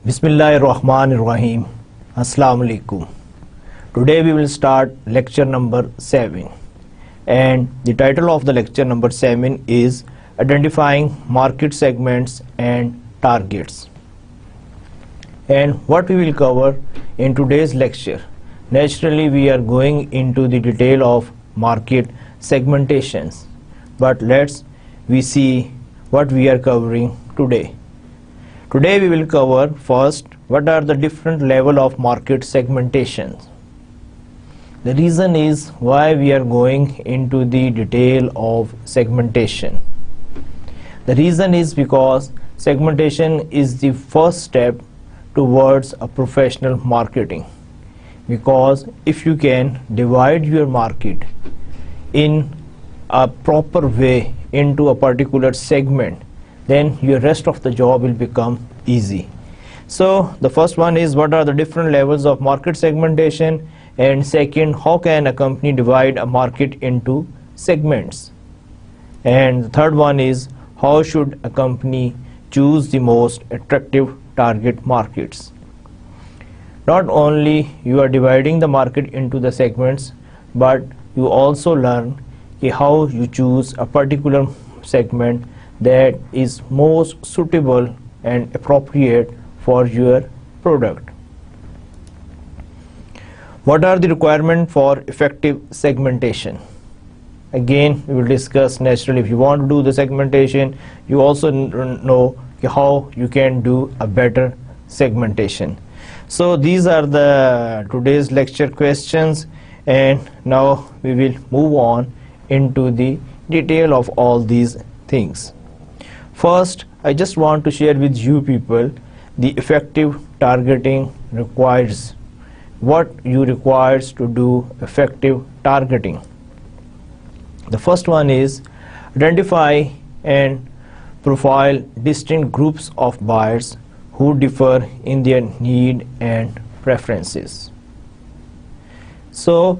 Bismillahirrahmanirrahim. Assalamu alaikum. Today we will start lecture number 7, and the title of the lecture number 7 is Identifying Market Segments and Targets. And what we will cover in today's lecture, naturally we are going into the detail of market segmentations, but we see what we are covering today. Today we will cover first what are the different level of market segmentations. The reason is why we are going into the detail of segmentation. The reason is because segmentation is the first step towards a professional marketing, because if you can divide your market in a proper way into a particular segment, then your rest of the job will become easy. So the first one is what are the different levels of market segmentation, and second, how can a company divide a market into segments, and the third one is how should a company choose the most attractive target markets. Not only you are dividing the market into the segments, but you also learn how you choose a particular segment that is most suitable and appropriate for your product. What are the requirements for effective segmentation? Again, we will discuss. Naturally, if you want to do the segmentation, you also know how you can do a better segmentation. So these are the today's lecture questions, and now we will move on into the detail of all these things. First, I just want to share with you people the effective targeting requires, what you requires to do effective targeting. The first one is identify and profile distinct groups of buyers who differ in their need and preferences. So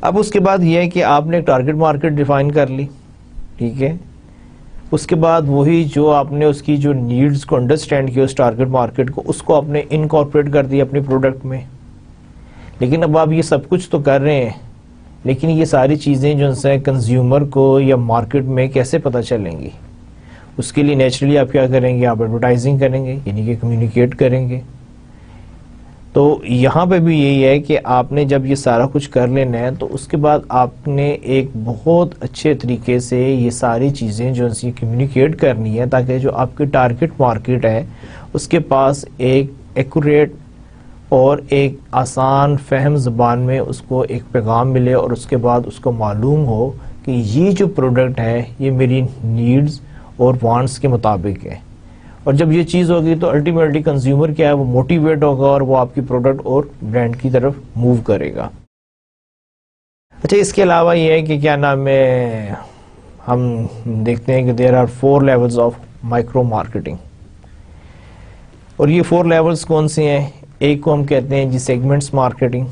اب اس کے بعد یہ ہے کہ آپ نے ایک target market define کر لی، ٹھیک ہے. اس کے بعد وہی جو آپ نے اس کی جو نیڈز کو انڈرسٹینڈ کیا اس ٹارگٹ مارکیٹ کو، اس کو آپ نے انکارپوریٹ کر دیا اپنی پروڈکٹ میں. لیکن اب آپ یہ سب کچھ تو کر رہے ہیں، لیکن یہ ساری چیزیں جو ہے کنزیومر کو یا مارکیٹ میں کیسے پتہ چلیں گی؟ اس کے لیے نیچرلی آپ کیا کریں گے؟ آپ ایڈورٹائزنگ کریں گے، یعنی کہ کمیونیکیٹ کریں گے. تو یہاں پہ بھی یہی ہے کہ آپ نے جب یہ سارا کچھ کر لینا ہے تو اس کے بعد آپ نے ایک بہت اچھے طریقے سے یہ ساری چیزیں جو ہے کمیونیکیٹ کرنی ہے، تاکہ جو آپ کی ٹارگٹ مارکیٹ ہے اس کے پاس ایک ایکوریٹ اور ایک آسان فہم زبان میں اس کو ایک پیغام ملے، اور اس کے بعد اس کو معلوم ہو کہ یہ جو پروڈکٹ ہے یہ میری نیڈز اور وانٹس کے مطابق ہے. اور جب یہ چیز ہوگی تو الٹیمیٹلی کنزیومر کیا ہے، وہ موٹیویٹ ہوگا اور وہ آپ کی پروڈکٹ اور برانڈ کی طرف موو کرے گا. اچھا، اس کے علاوہ یہ ہے کہ کیا نام ہے، ہم دیکھتے ہیں کہ there are 4 levels of micro marketing. اور یہ 4 لیولز کون سے ہیں؟ ایک کو ہم کہتے ہیں جی سیگمنٹس مارکیٹنگ،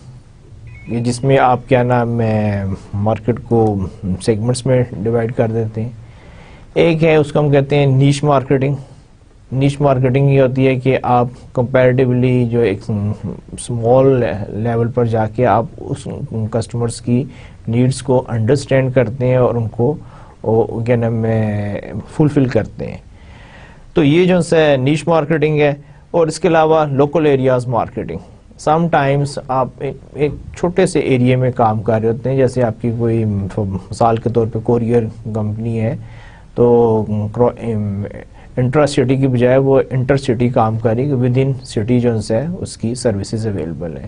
یہ جس میں آپ کیا نام ہے مارکیٹ کو سیگمنٹس میں ڈیوائڈ کر دیتے ہیں. ایک ہے اس کو ہم کہتے ہیں نیش مارکیٹنگ. نیش مارکیٹنگ یہ ہوتی ہے کہ آپ کمپیریٹیولی جو ایک اسمال لیول پر جا کے آپ اس کسٹمرز کی نیڈز کو انڈرسٹینڈ کرتے ہیں اور ان کو کیا نام ہے فلفل کرتے ہیں. تو یہ جو ہے نیش مارکیٹنگ ہے. اور اس کے علاوہ local areas marketing. Some times آپ ایک چھوٹے سے ایریے میں کام کر رہے ہوتے ہیں، جیسے آپ کی کوئی مثال کے طور پہ کوریئر کمپنی ہے تو انٹرا سٹی کی بجائے وہ انٹر سٹی کام کرے گی، ود ان سٹی جو ہے اس کی سروسز اویلیبل ہیں.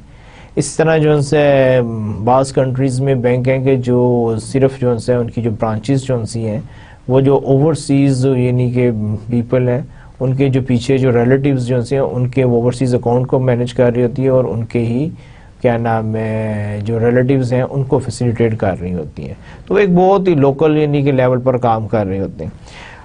اس طرح جو ہے بعض کنٹریز میں بینک ہیں کہ جو صرف جو ہے ان کی جو برانچز جو ہیں وہ جو اوورسیز یعنی کہ پیپل ہیں ان کے جو پیچھے جو ریلیٹیوز جو ہیں ان کے اوورسیز اکاؤنٹ کو مینیج کر رہی ہوتی ہے، اور ان کے ہی کیا نام ہے جو ریلیٹیوز ہیں ان کو فیسیلیٹیٹ کر رہی ہوتی ہیں. تو ایک بہت ہی لوکل یعنی کہ لیول پر کام کر رہے ہوتے ہیں.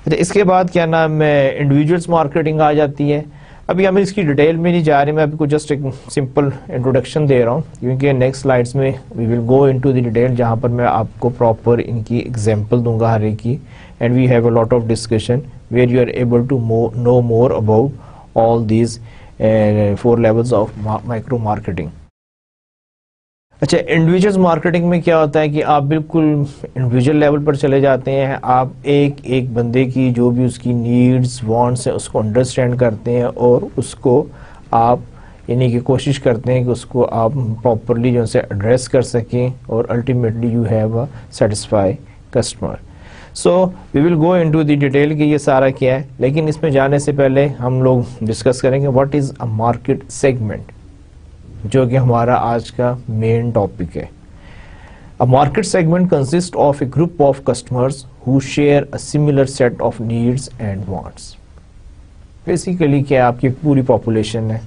اچھا، اس کے بعد کیا نام ہے انڈیویجولس مارکیٹنگ آ جاتی ہے. ابھی ہم اس کی ڈیٹیل میں نہیں جا رہے، میں آپ کو جسٹ ایک سمپل انٹروڈکشن دے رہا ہوں، کیونکہ نیکسٹ سلائڈس میں وی will go into the detail, جہاں پر میں آپ کو پراپر ان کی ایگزامپل دوں گا ہر ایک کی. And we have a lot of discussion where you are able to know more about all these 4 levels of micro marketing. اچھا، انڈیویجول مارکیٹنگ میں کیا ہوتا ہے کہ آپ بالکل انڈیویجول لیول پر چلے جاتے ہیں. آپ ایک بندے کی جو بھی اس کی نیڈز وانٹس ہیں اس کو انڈرسٹینڈ کرتے ہیں، اور اس کو آپ یعنی کہ کوشش کرتے ہیں کہ اس کو آپ پراپرلی جو ہے ایڈریس کر سکیں، اور ultimately you have a satisfy customer. So we will go into the detail کہ یہ سارا کیا ہے، لیکن اس میں جانے سے پہلے ہم لوگ ڈسکس کریں گے what is a market segment, جو کہ ہمارا آج کا مین ٹاپک ہے. A market segment consists of a group of customers who share a similar set of needs and wants. Basically کیا آپ کی پوری پاپولیشن ہے،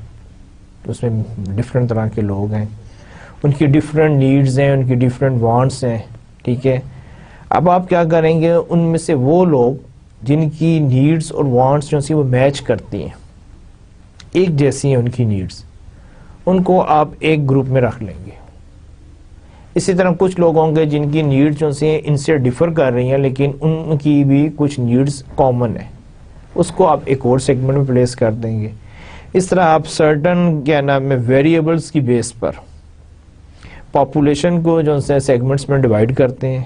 اس میں ڈفرینٹ طرح کے لوگ ہیں، ان کی ڈفرینٹ نیڈز ہیں، ان کی ڈفرینٹ وانٹس ہیں، ٹھیک ہے. اب آپ کیا کریں گے، ان میں سے وہ لوگ جن کی نیڈز اور وانٹس جو سی وہ میچ کرتی ہیں، ایک جیسی ہیں ان کی نیڈز، ان کو آپ ایک گروپ میں رکھ لیں گے. اسی طرح کچھ لوگ ہوں گے جن کی نیڈز جو سے ان سے ڈیفر کر رہی ہیں، لیکن ان کی بھی کچھ نیڈز کامن ہیں، اس کو آپ ایک اور سیگمنٹ میں پلیس کر دیں گے. اس طرح آپ سرٹن کیا نام ہے ویریبلس کی بیس پر پاپولیشن کو جو ہے سیگمنٹس میں ڈیوائڈ کرتے ہیں.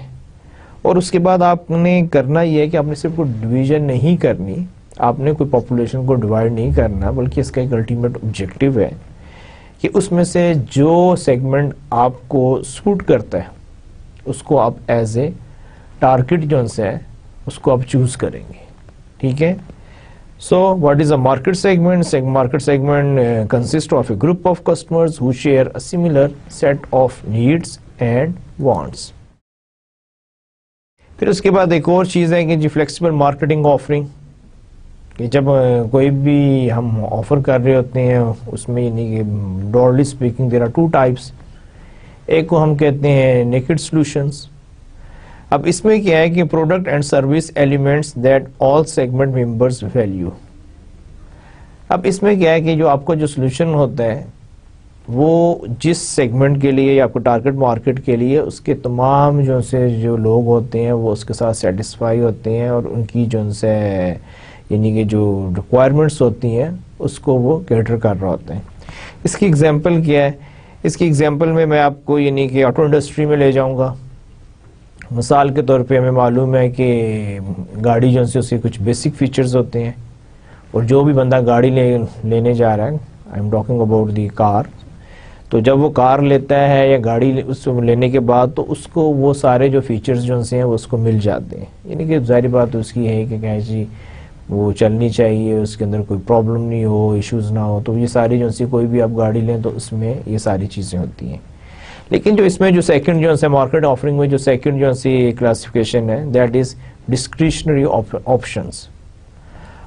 اور اس کے بعد آپ نے کرنا یہ ہے کہ آپ نے صرف کوئی ڈویژن نہیں کرنی، آپ نے کوئی پاپولیشن کو ڈیوائڈ نہیں کرنا، بلکہ اس کا ایک الٹیمیٹ آبجیکٹو ہے کہ اس میں سے جو سیگمنٹ آپ کو سوٹ کرتا ہے اس کو آپ ایز اے ٹارگٹ جو ہے اس کو آپ چوز کریں گے. ٹھیک ہے. So what is a market segment? Market segment consist of a group of customers who share a similar set of needs and wants. پھر اس کے بعد ایک اور چیز ہے کہ جی فلیکسیبل مارکیٹنگ آفرنگ، کہ جب کوئی بھی ہم آفر کر رہے ہوتے ہیں اس میں یعنی کہ broadly speaking there are 2 types. ایک کو ہم کہتے ہیں نیکڈ سولوشنس. اب اس میں کیا ہے کہ product and service elements that all segment members value. اب اس میں کیا ہے کہ جو آپ کا جو سولوشن ہوتا ہے وہ جس سیگمنٹ کے لیے یا آپ کو ٹارگٹ مارکیٹ کے لیے اس کے تمام جو لوگ ہوتے ہیں وہ اس کے ساتھ سیٹسفائی ہوتے ہیں اور ان کی یعنی کہ جو ریکوائرمنٹس ہوتی ہیں اس کو وہ کیٹر کر رہا ہوتے ہیں. اس کی ایگزامپل کیا ہے؟ اس کی ایگزامپل میں آپ کو یعنی کہ آٹو انڈسٹری میں لے جاؤں گا. مثال کے طور پہ ہمیں معلوم ہے کہ گاڑی اس کے کچھ بیسک فیچرز ہوتے ہیں اور جو بھی بندہ گاڑی لینے جا رہا ہے, I am talking about the car, تو جب وہ کار لیتا ہے یا گاڑی اس کو لینے کے بعد تو اس کو وہ سارے جو فیچرز ہیں وہ اس کو مل جاتے ہیں. یعنی کہ ظاہری بات اس کی ہے کہ جی وہ چلنی چاہیے, اس کے اندر کوئی پرابلم نہیں ہو, ایشوز نہ ہو, تو یہ ساری کوئی بھی آپ گاڑی لیں تو اس میں یہ ساری چیزیں ہوتی ہیں. لیکن جو اس میں جو سیکنڈ مارکیٹ آفرنگ میں جو سیکنڈ کلاسیفیکیشن ہے دیٹ از ڈسکریشنری آپشنس.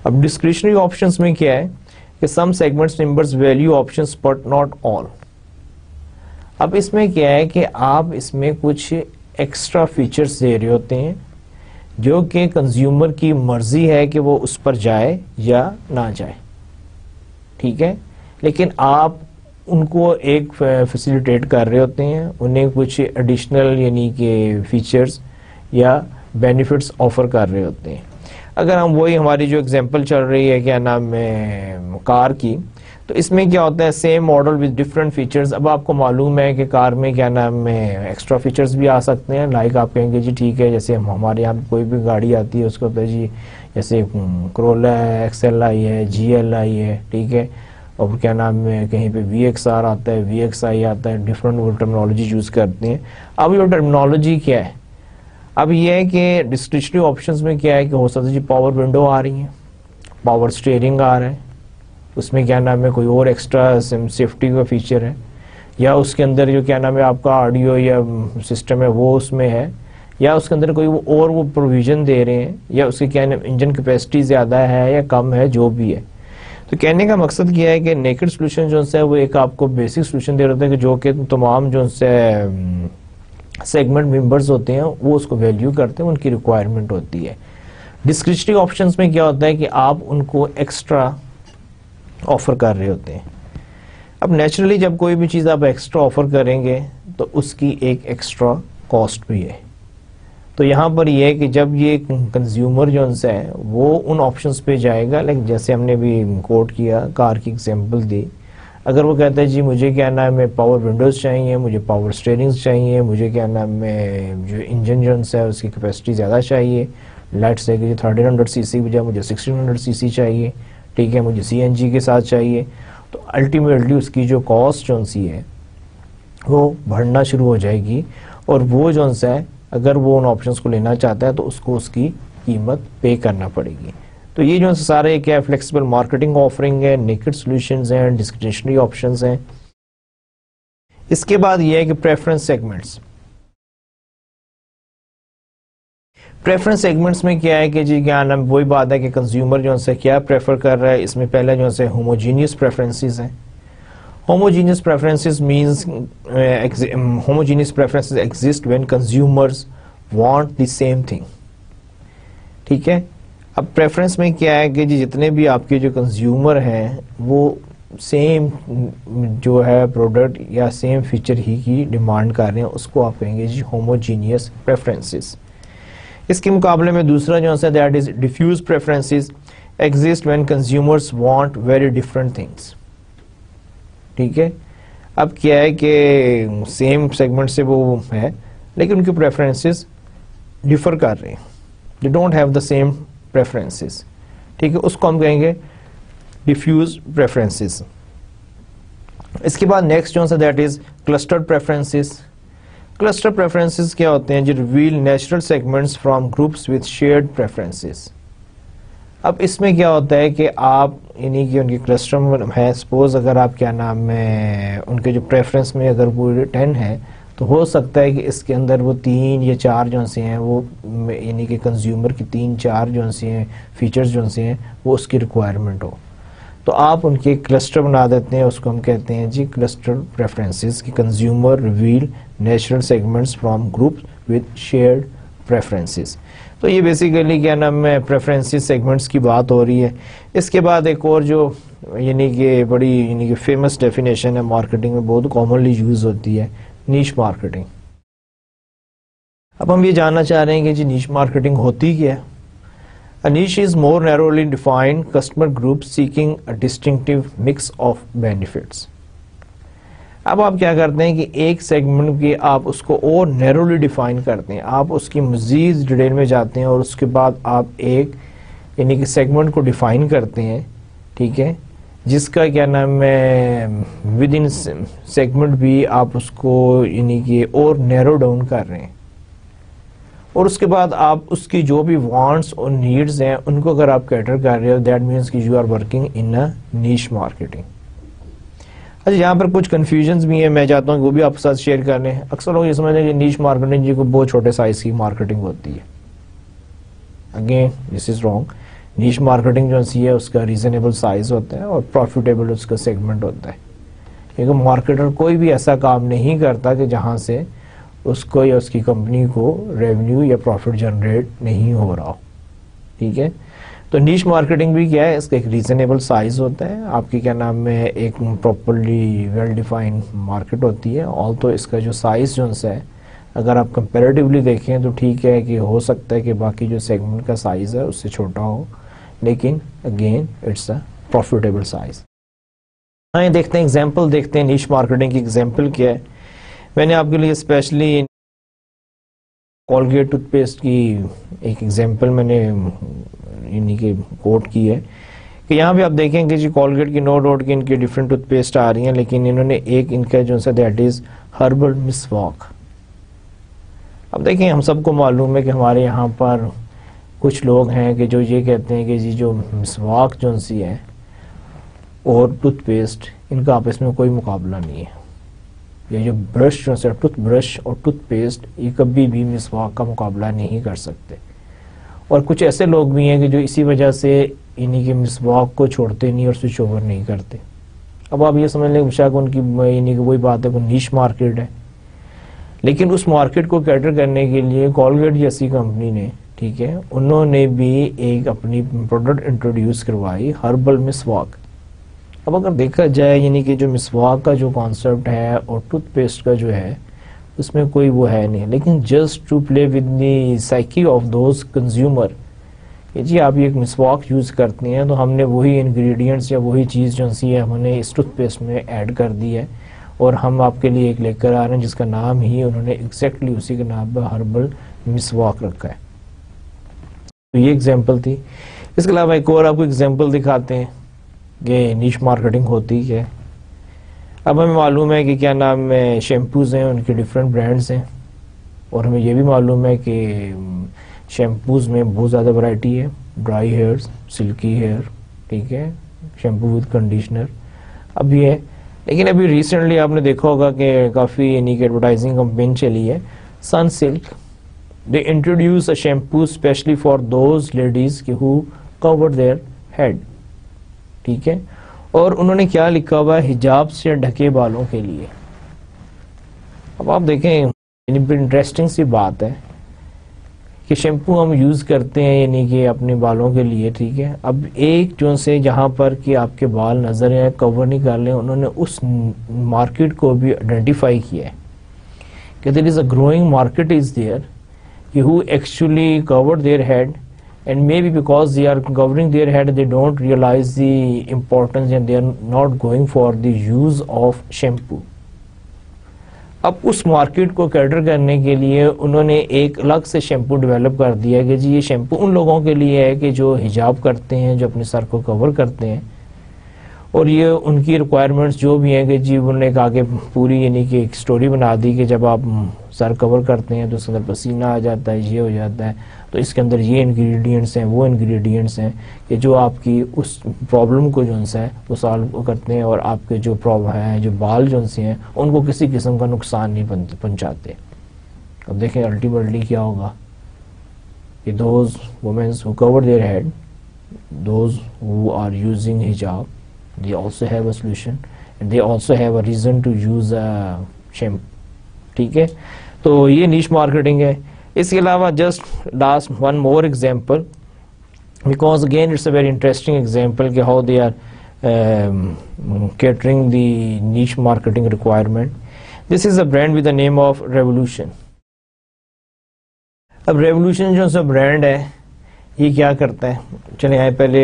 اب ڈسکریشنری آپشنس میں کیا ہے کہ some segments numbers value options but not all. اب اس میں کیا ہے کہ آپ اس میں کچھ ایکسٹرا فیچرز دے رہے ہوتے ہیں جو کہ کنزیومر کی مرضی ہے کہ وہ اس پر جائے یا نہ جائے, ٹھیک ہے, لیکن آپ ان کو ایک فیسیلیٹیٹ کر رہے ہوتے ہیں, انہیں کچھ ایڈیشنل یعنی کہ فیچرز یا بینیفٹس آفر کر رہے ہوتے ہیں. اگر ہم وہی ہماری جو ایگزامپل چل رہی ہے کیا نام ہے کار کی, تو اس میں کیا ہوتا ہے same model with different features. اب آپ کو معلوم ہے کہ کار میں کیا نام ہے ایکسٹرا فیچرز بھی آ سکتے ہیں, لائک آپ کہیں گے جی ٹھیک ہے, جیسے ہمارے یہاں کوئی بھی گاڑی آتی ہے اس کو جی جیسے کرولا ہے, ایکس ایل آئی ہے, جی ایل آئی ہے, ٹھیک ہے, اور کیا نام ہے کہیں پہ وی ایکس آر آتا ہے, وی ایکس آئی آتا ہے, ڈفرینٹ وہ ٹرمنالوجی یوز کرتے ہیں. اب یہ ٹرمنالوجی کیا ہے؟ اب یہ ہے کہ ڈسکریشنری آپشنز میں کیا ہے کہ ہو سکتا ہے جی پاور ونڈو آ رہی ہیں, پاور اسٹیئرنگ آ رہا ہے, اس میں کیا نام ہے کوئی اور ایکسٹرا سیفٹی کا فیچر ہے, یا اس کے اندر جو کیا نام ہے آپ کا آڈیو یا سسٹم ہے وہ اس میں ہے, یا اس کے اندر کوئی اور وہ پروویژن دے رہے ہیں, یا اس کی کیا نام انجن کیپیسٹی زیادہ ہے یا کم ہے, جو بھی ہے. تو کہنے کا مقصد کیا ہے کہ نیکڈ سولوشن ہے وہ ایک آپ کو بیسک سولوشن دے رہے ہیں کہ جو کہ تمام سیگمنٹ ممبرز ہوتے ہیں وہ اس کو ویلیو کرتے ہیں, ان کی ریکوائرمنٹ ہوتی ہے. ڈسکریشنری آپشنز میں کیا ہوتا ہے کہ آپ ان کو ایکسٹرا آفر کر رہے ہوتے ہیں. اب نیچرلی جب کوئی بھی چیز آپ ایکسٹرا آفر کریں گے تو اس کی ایک ایکسٹرا کاسٹ بھی ہے. تو یہاں پر یہ ہے کہ جب یہ کنزیومر ہے وہ ان آپشنز پہ جائے گا, لائک جیسے ہم نے بھی کوٹ کیا کار کی ایگزامپل دی, اگر وہ کہتا ہے جی مجھے کیا نام ہے پاور ونڈوز چاہیے, مجھے پاور اسٹیئرنگز چاہیے, مجھے کیا نام ہے جو انجن ہے اس کی کیپیسٹی زیادہ چاہیے, لیٹس سے کہ 1300 cc کی بجائے مجھے 1600 cc چاہیے, ٹھیک ہے, مجھے سی این جی کے ساتھ چاہیے, تو الٹیمیٹلی اس کی جو کاسٹ ہے وہ بڑھنا شروع ہو جائے گی, اور وہ ہے اگر وہ ان آپشنس کو لینا چاہتا ہے تو اس کو اس کی قیمت پے کرنا پڑے گی. تو یہ جو سارے کیا فلیکسیبل مارکیٹنگ آفرنگ ہے, نیکڈ سولوشنز ہیں, ڈسکریشنری آپشنز ہیں. اس کے بعد یہ ہے کہ پریفرنس سیگمنٹس. پریفرنس سیگمنٹس میں کیا ہے کہ جی کیا نام وہی بات ہے کہ کنزیومر کیا پریفر کر رہا ہے. اس میں پہلے ہوموجینیس پریفرنسز ہیں. Homogeneous preferences means homogeneous preferences exist when consumers want the same thing, ٹھیک ہے. اب پریفرنس میں کیا ہے کہ جی جتنے بھی آپ کے جو کنزیومر ہیں وہ سیم جو ہے پروڈکٹ یا سیم فیچر ہی کی ڈیمانڈ کر رہے ہیں, اس کو آپ کہیں گے جی ہوموجینیس پریفرنسز. اس کے مقابلے میں دوسرا that is diffuse preferences exist when consumers want very different things, ٹھیک ہے. اب کیا ہے کہ سیم سیگمنٹ سے وہ ہے لیکن ان کی پریفرنسز ڈفر کر رہے ہیں, they don't have the same preferences, ٹھیک ہے, اس کو ہم کہیں گے ڈیفیوز پریفرنسز. اس کے بعد next that is clustered preferences. Cluster preferences کیا ہوتے ہیں؟ جو reveal natural segments from groups with shared preferences. اب اس میں کیا ہوتا ہے کہ آپ یعنی کہ ان کی کلسٹر ہے, سپوز اگر آپ کیا نام ہے ان کے جو پریفرنس میں اگر وہ 10 ہے تو ہو سکتا ہے کہ اس کے اندر وہ 3 یا 4 ہیں وہ یعنی کہ کنزیومر کی 3-4 ہیں فیچرز ہیں وہ اس کی ریکوائرمنٹ ہو, تو آپ ان کے کلسٹر بنا دیتے ہیں. اس کو ہم کہتے ہیں جی کلسٹر پریفرنسز کی consumer reveal natural segments from group with shared preferences. تو یہ بیسیکلی کیا نام ہے پریفرنسز سیگمنٹس کی بات ہو رہی ہے. اس کے بعد ایک اور جو یعنی کہ بڑی یعنی کہ فیمس ڈیفینیشن ہے مارکیٹنگ میں, بہت کامنلی یوز ہوتی ہے, نیش مارکیٹنگ. اب ہم یہ جاننا چاہ رہے ہیں کہ جی نیش مارکیٹنگ ہوتی کیا ہے. A niche is more narrowly defined customer group seeking a distinctive mix of benefits. اب آپ کیا کرتے ہیں کہ ایک سیگمنٹ کی آپ اس کو اور نیرولی ڈیفائن کرتے ہیں, آپ اس کی مزید ڈیٹیل میں جاتے ہیں اور اس کے بعد آپ ایک یعنی کہ سیگمنٹ کو ڈیفائن کرتے ہیں, ٹھیک ہے, جس کا کیا نام ہے ود ان سیگمنٹ بھی آپ اس کو یعنی کہ اور نیرو ڈاؤن کر رہے ہیں, اور اس کے بعد آپ اس کی جو بھی وانٹس اور نیڈز ہیں ان کو اگر آپ کیٹر کر رہے ہو, دیٹ مینس کہ you are working in a niche marketing. اچھا یہاں پر کچھ کنفیوژنز بھی ہیں, میں چاہتا ہوں کہ وہ بھی آپ کے ساتھ شیئر کر لیں. اکثر لوگ یہ سمجھتے ہیں کہ نیش مارکیٹنگ جی کو بہت چھوٹے سائز کی مارکیٹنگ ہوتی ہے. Again this is wrong. Niche marketing جو سی ہے اس کا ریزنیبل سائز ہوتا ہے اور پروفیٹیبل اس کا سیگمنٹ ہوتا ہے, کیونکہ مارکیٹر کوئی بھی ایسا کام نہیں کرتا کہ جہاں سے اس کو یا اس کی کمپنی کو ریونیو یا پروفٹ جنریٹ نہیں ہو رہا ہو, ٹھیک ہے. تو نیش مارکیٹنگ بھی کیا ہے, اس کا ایک ریزنیبل سائز ہوتا ہے, آپ کی کیا نام ہے ایک پراپرلی ویل ڈیفائنڈ مارکیٹ ہوتی ہے. آل تو اس کا جو سائز جو ہے اگر آپ کمپیریٹیولی دیکھیں تو ٹھیک ہے کہ ہو سکتا ہے کہ باقی جو سیگمنٹ کا سائز ہے اس سے چھوٹا ہو, لیکن again it's a profitable size. ہاں دیکھتے ہیں ایگزامپل دیکھتے ہیں نیش مارکیٹنگ کی ایگزامپل کیا ہے. میں نے آپ کے لیے اسپیشلی کولگیٹ ٹوتھ پیسٹ کی ایک ایگزامپل میں نے یعنی کہ کوٹ کی ہے کہ یہاں بھی آپ دیکھیں کہ جی کولگیٹ کی نو ڈاؤٹ کی ان کی ڈفرینٹ ٹوتھ پیسٹ آ رہی ہیں, لیکن انہوں نے ایک ان کا جو ہے دیٹ از ہربل مسواک. اب دیکھیں ہم سب کو معلوم ہے کہ ہمارے یہاں پر کچھ لوگ ہیں کہ جو یہ کہتے ہیں کہ جی جو مسواک جو سی ہے اور ٹوتھ پیسٹ ان کا آپس میں کوئی مقابلہ نہیں ہے. یہ جو برش جو ہے ٹوتھ برش اور ٹوتھ پیسٹ یہ کبھی بھی مسواک کا مقابلہ نہیں کر سکتے. اور کچھ ایسے لوگ بھی ہیں کہ جو اسی وجہ سے یعنی کہ مسواک کو چھوڑتے نہیں اور سوئچ اوور نہیں کرتے. اب آپ یہ سمجھ لیں کہ شاید ان کی یعنی کہ وہی بات ہے کہ نیش مارکیٹ ہے, لیکن اس مارکیٹ کو کیٹر کرنے کے لیے کولگیٹ جیسی کمپنی نے, ٹھیک ہے, انہوں نے بھی ایک اپنی پروڈکٹ انٹروڈیوس کروائی ہربل مسواک. اب اگر دیکھا جائے یعنی کہ جو مسواک کا جو کانسیپٹ ہے اور ٹوتھ پیسٹ کا جو ہے اس میں کوئی وہ ہے نہیں, لیکن just to play with the psyche of those consumer کہ جی آپ ایک مسواک یوز کرتے ہیں تو ہم نے وہی انگریڈینٹس یا وہی چیز جو سی ہے ہم نے اس ٹوتھ پیسٹ میں ایڈ کر دی ہے اور ہم آپ کے لیے ایک لے کر آ رہے ہیں جس کا نام ہی انہوں نے ایگزیکٹلی اسی کے نام پہ ہربل مسواک رکھا ہے. تو یہ ایگزامپل تھی. اس کے علاوہ ایک اور آپ کو ایگزامپل دکھاتے ہیں کہ نیش مارکیٹنگ ہوتی ہے. اب ہمیں معلوم ہے کہ کیا نام ہے شیمپوز ہیں, ان کے ڈفرینٹ برانڈز ہیں, اور ہمیں یہ بھی معلوم ہے کہ شیمپوز میں بہت زیادہ ورائٹی ہے, ڈرائی ہیئر, سلکی ہیئر, ٹھیک ہے, شیمپو ود کنڈیشنر اب یہ ہے. لیکن ابھی ریسنٹلی آپ نے دیکھا ہوگا کہ کافی یعنی کہ ایڈورٹائزنگ کمپین چلی ہے Sunsilk. They introduce a shampoo especially for those ladies who cover their head, ٹھیک ہے, اور انہوں نے کیا لکھا ہوا ہے حجاب سے ڈھکے بالوں کے لیے. اب آپ دیکھیں یعنی انٹرسٹنگ سی بات ہے کہ شیمپو ہم یوز کرتے ہیں یعنی کہ اپنے بالوں کے لیے, ٹھیک ہے. اب ایک جو سے جہاں پر کہ آپ کے بال نظر ہیں کور نہیں کر لیں, انہوں نے اس مارکیٹ کو بھی آئیڈینٹیفائی کیا ہے کہ there is a growing market is there who actually cover their head, and maybe because they are covering their head they don't realize the importance and they are not going for the use of shampoo. اب اس market کو cater کرنے کے لیے انہوں نے ایک الگ سے شیمپو ڈیولپ کر دیا کہ جی یہ شیمپو ان لوگوں کے لیے ہے کہ جو حجاب کرتے ہیں, جو اپنے سر کو کور کرتے ہیں, اور یہ ان کی ریکوائرمنٹس جو بھی ہیں کہ جی انہوں نے کہا کہ پوری یعنی کہ ایک سٹوری بنا دی کہ جب آپ سر کور کرتے ہیں تو اس کے اندر پسینہ آ جاتا ہے, یہ ہو جاتا ہے, تو اس کے اندر یہ انگریڈینٹس ہیں وہ انگریڈینٹس ہیں کہ جو آپ کی اس پرابلم کو جو ہے وہ سالو کرتے ہیں اور آپ کے جو پرابلم ہیں جو بال جو سے ہیں ان کو کسی قسم کا نقصان نہیں پہنچاتے. اب دیکھیں الٹیمیٹلی کیا ہوگا کہ those womans who cover their head, those who are using حجاب, they also have a solution and they also have a reason to use a shampoo, ٹھیک ہے. تو یہ نیش مارکیٹنگ ہے. اس کے علاوہ just last one more example because again it's a very interesting example کہ how they are catering the niche marketing requirement. This is a brand with the name of Revolution. اب ریولوشن جو سا brand ہے یہ کیا کرتا ہے, چلیں آئے پہلے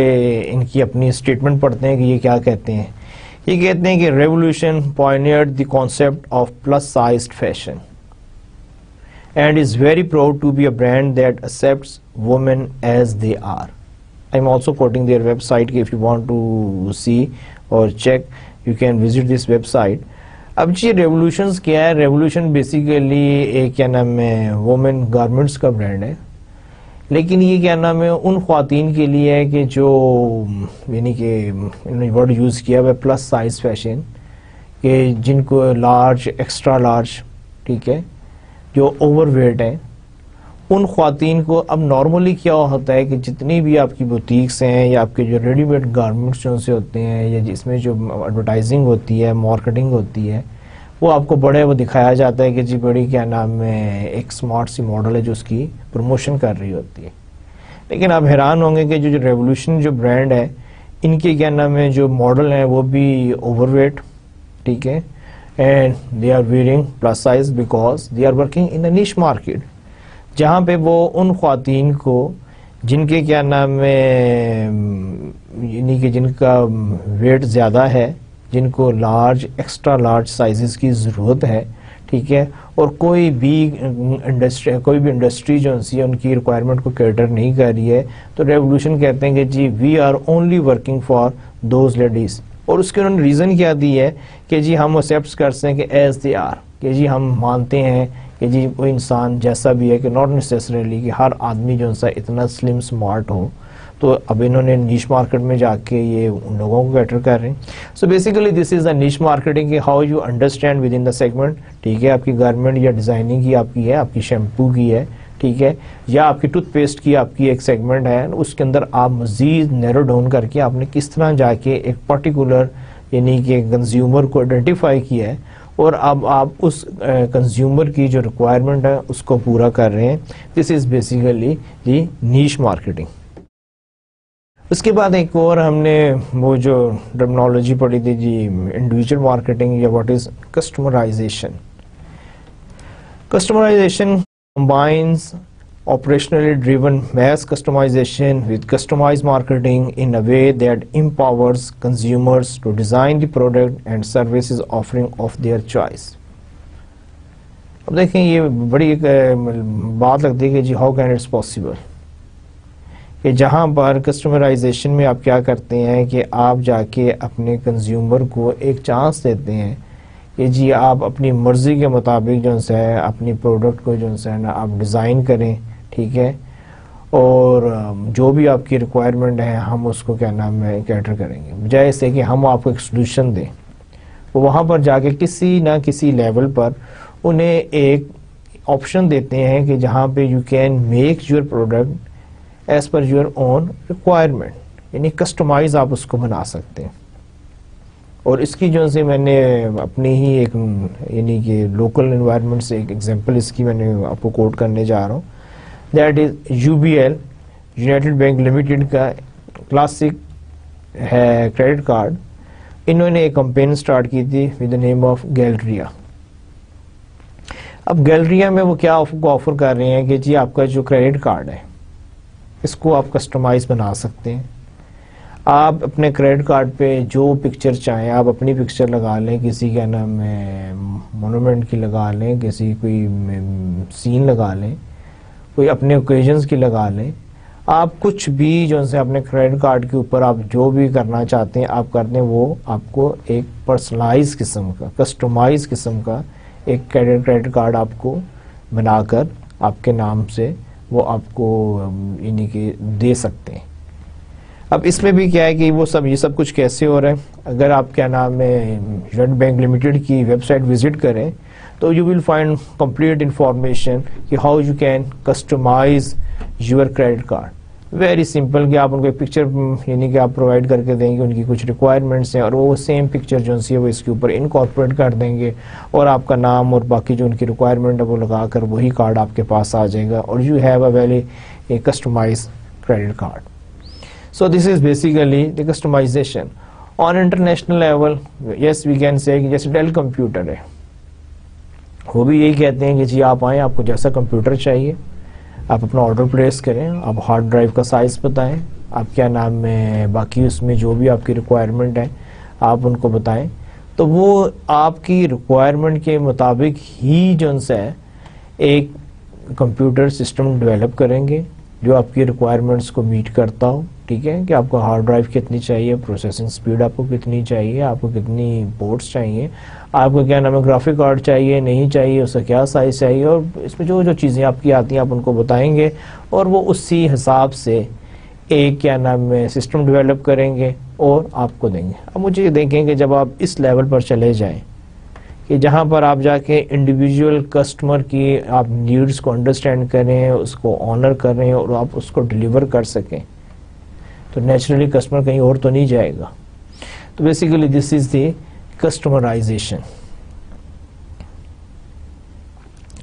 ان کی اپنی اسٹیٹمنٹ پڑھتے ہیں کہ یہ کیا کہتے ہیں. یہ کہتے ہیں کہ revolution pioneered the concept of plus sized fashion and is very proud to be a brand that accepts women as they are. I'm also quoting their website. If you want to see or check, you can visit this website. اب جی ریولوشنز کیا ہے؟ Revolution basically ایک کیا نام ہے women garments کا brand ہے, لیکن یہ کیا نام ہے ان خواتین کے لیے ہے کہ جو یعنی کہ انہوں نے ورڈ یوز کیا ہوا ہے پلس سائز فیشن, کہ جن کو لارج, ایکسٹرا لارج, ٹھیک ہے, جو اوور ویٹ ہیں ان خواتین کو. اب نارملی کیا ہوتا ہے کہ جتنی بھی آپ کی بوتیکس ہیں یا آپ کے جو ریڈی میڈ گارمنٹس جو سے ہوتے ہیں یا جس میں جو ایڈورٹائزنگ ہوتی ہے, مارکیٹنگ ہوتی ہے, وہ آپ کو بڑے وہ دکھایا جاتا ہے کہ جی بڑی کیا نام ہے ایک سمارٹ سی ماڈل ہے جو اس کی پروموشن کر رہی ہوتی ہے. لیکن آپ حیران ہوں گے کہ جو ریولوشن جو برانڈ ہے ان کے کیا نام ہے جو ماڈل ہیں وہ بھی اوور ویٹ, ٹھیک ہے, and they are wearing plus size because they are working in a niche market, جہاں پہ وہ ان خواتین کو جن کے کیا نام ہے یعنی کہ جن کا ویٹ زیادہ ہے, جن کو لارج, ایکسٹرا لارج سائزز کی ضرورت ہے, ٹھیک ہے, اور کوئی بھی انڈسٹری جو ہے ان کی ریکوائرمنٹ کو کیٹر نہیں کر رہی ہے, تو ریولوشن کہتے ہیں کہ جی we are only working for those ladies. اور اس کے انہوں نے ریزن کیا دی ہے کہ جی ہم ایکسیپٹ کرتے ہیں کہ ایز دے آر, کہ جی ہم مانتے ہیں کہ جی وہ انسان جیسا بھی ہے, کہ ناٹ نیسیسریلی کہ ہر آدمی جو سا اتنا سلم سمارٹ ہو. تو اب انہوں نے نیش مارکیٹ میں جا کے یہ ان لوگوں کو کیٹر کر رہے ہیں. So basically this is the niche marketing, کہ how you understand with in the segment, ٹھیک ہے, آپ کی گارمنٹ یا ڈیزائننگ کی آپ کی ہے, آپ کی شیمپو کی ہے, ٹھیک ہے, یا آپ کی ٹوتھ پیسٹ کی آپ کی ایک سیگمنٹ ہے, اس کے اندر آپ مزید نیرو ڈاؤن کر کے آپ نے کس طرح جا کے ایک پرٹیکولر یعنی کہ کنزیومر کو آئیڈینٹیفائی کیا ہے, اور اب آپ اس کنزیومر کی جو ریکوائرمنٹ ہے اس کو پورا کر رہے ہیں. This is basically the نیش marketing. اس کے بعد ایک اور ہم نے وہ جو ٹرمنالوجی پڑھی تھی جی انڈیویجول مارکیٹنگ یا what is customization. Customization combines operationally driven mass customization with customized marketing in a way that empowers consumers to design the product and services offering of their choice. اب دیکھیں یہ بڑی ایک بات لگتی ہے کہ جی ہاؤ کین اٹس پاسبل, کہ جہاں پر کسٹمرائزیشن میں آپ کیا کرتے ہیں کہ آپ جا کے اپنے کنزیومر کو ایک چانس دیتے ہیں کہ جی آپ اپنی مرضی کے مطابق جو ہے اپنی پروڈکٹ کو جو ہے نا آپ ڈیزائن کریں, ٹھیک ہے, اور جو بھی آپ کی ریکوائرمنٹ ہے ہم اس کو کیا نام ہے کیٹر کریں گے, بجائے اس سے کہ ہم آپ کو ایک سلوشن دیں. وہاں پر جا کے کسی نہ کسی لیول پر انہیں ایک آپشن دیتے ہیں کہ جہاں پہ you can make your product as per your own requirement, یعنی کسٹمائز آپ اس کو بنا سکتے ہیں. اور اس کی جو سے میں نے اپنی ہی ایک یعنی کہ لوکل انوائرمنٹ سے ایک ایگزامپل اس کی میں نے آپ کو کوٹ کرنے جا رہا ہوں. That is UBL, United Bank limited کا کلاسک ہے کریڈٹ کارڈ. انہوں نے ایک کمپین سٹارٹ کی تھی ود دا نیم آف گیلریا. اب گیلریا میں وہ کیا آپ کو آفر کر رہے ہیں کہ جی آپ کا جو کریڈٹ کارڈ ہے اس کو آپ کسٹمائز بنا سکتے ہیں. آپ اپنے کریڈٹ کارڈ پہ جو پکچر چاہیں آپ اپنی پکچر لگا لیں, کسی کا نام ہے مونومنٹ کی لگا لیں, کسی کوئی سین لگا لیں, کوئی اپنے اوکیجنز کی لگا لیں. آپ کچھ بھی جو سے اپنے کریڈٹ کارڈ کے اوپر آپ جو بھی کرنا چاہتے ہیں آپ کر دیں, وہ آپ کو ایک پرسنلائز قسم کا, کسٹمائز قسم کا ایک کریڈٹ کارڈ آپ کو بنا کر آپ کے نام سے وہ آپ کو یعنی کہ دے سکتے ہیں. اب اس میں بھی کیا ہے کہ وہ سب یہ سب کچھ کیسے ہو رہا ہے. اگر آپ کیا نام ہے یونائٹڈ بینک لمیٹڈ کی ویب سائٹ وزٹ کریں تو you will find complete information کہ how you can customize your credit card. Very simple کہ آپ ان کو ایک پکچر یعنی کہ آپ پرووائڈ کر کے دیں گے, ان کی کچھ ریکوائرمنٹس ہیں اور وہ سیم پکچر جو ہے وہ اس کے اوپر انکارپوریٹ کر دیں گے اور آپ کا نام اور باقی جو ان کی ریکوائرمنٹ ہے وہ لگا کر وہی کارڈ آپ کے پاس آ جائے گا اور you have a very customize credit card. So this is basically the customization. On international level yes we can say جیسے ڈیل کمپیوٹر ہے، وہ بھی یہی کہتے ہیں کہ جی آپ آئیں، آپ کو جیسا کمپیوٹر چاہیے آپ اپنا آرڈر پلیس کریں، آپ ہارڈ ڈرائیو کا سائز بتائیں، آپ کیا نام ہے باقی اس میں جو بھی آپ کی ریکوائرمنٹ ہے آپ ان کو بتائیں، تو وہ آپ کی ریکوائرمنٹ کے مطابق ہی جو ان سے ہے ایک کمپیوٹر سسٹم ڈیولپ کریں گے جو آپ کی ریکوائرمنٹس کو میٹ کرتا ہو. ٹھیک ہے کہ آپ کو ہارڈ ڈرائیو کتنی چاہیے، پروسیسنگ سپیڈ آپ کو کتنی چاہیے، آپ کو کتنی پورٹس چاہیے، آپ کو کیا نام ہے گرافک کارڈ چاہیے نہیں چاہیے، اس کا کیا سائز چاہیے، اور اس میں جو جو چیزیں آپ کی آتی ہیں آپ ان کو بتائیں گے اور وہ اسی حساب سے ایک کیا نام ہے سسٹم ڈیولپ کریں گے اور آپ کو دیں گے. اب مجھے دیکھیں کہ جب آپ اس لیول پر چلے جائیں کہ جہاں پر آپ جا کے انڈیویجول کسٹمر کی آپ نیڈس کو انڈرسٹینڈ کریں، اس کو آنر کریں اور آپ اس کو ڈیلیور کر سکیں، تو نیچرلی کسٹمر کہیں اور تو نہیں جائے گا. تو بیسیکلی دس از دی کسٹمرائزیشن.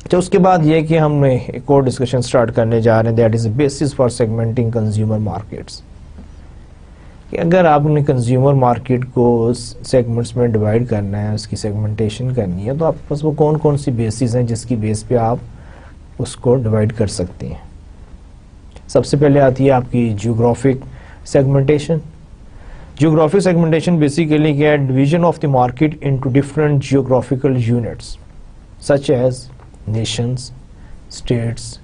اچھا اس کے بعد یہ کہ ہم ایک اور ڈسکشن سٹارٹ کرنے جا رہے ہیں، that is a basis for segmenting consumer markets. کہ اگر آپ نے کنزیومر مارکیٹ کو سیگمنٹس میں ڈیوائڈ کرنا ہے، اس کی سیگمنٹیشن کرنی ہے، تو آپ کے پاس وہ کون کون سی بیسز ہیں جس کی بیس پہ آپ اس کو ڈیوائڈ کر سکتے ہیں. سب سے پہلے آتی ہے آپ کی geographic segmentation. Geographic segmentation basically کیا ہے، division of the market into different geographical units such as nations, states,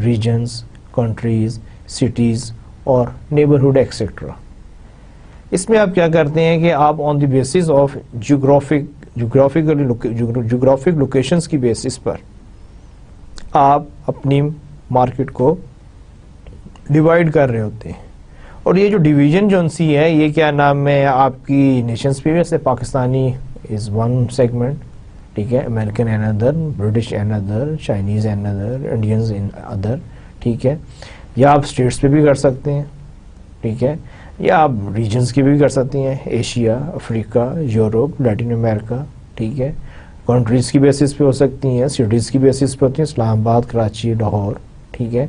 regions, countries, cities اور نیبرہڈ ایکسیٹرا. اس میں آپ کیا کرتے ہیں کہ آپ on the basis of geographic locations کی بیسس پر آپ اپنی مارکیٹ کو ڈیوائڈ کر رہے ہوتے ہیں. اور یہ جو ڈویژن جو سی ہے یہ کیا نام ہے آپ کی نیشنز پہ ویسے پاکستانی از ون سیگمنٹ، ٹھیک ہے، American and other, British and other, Chinese and other, Indians and other. ٹھیک ہے، یا آپ اسٹیٹس پہ بھی کر سکتے ہیں، ٹھیک ہے، یا آپ ریجنز کی بھی کر سکتے ہیں، ایشیا، افریقہ، یورپ، لیٹن امریکہ. ٹھیک ہے، کنٹریز کی بیسس پہ ہو سکتی ہیں، سٹیز کی بیسس پہ ہوتی ہیں، اسلام آباد، کراچی، لاہور. ٹھیک ہے،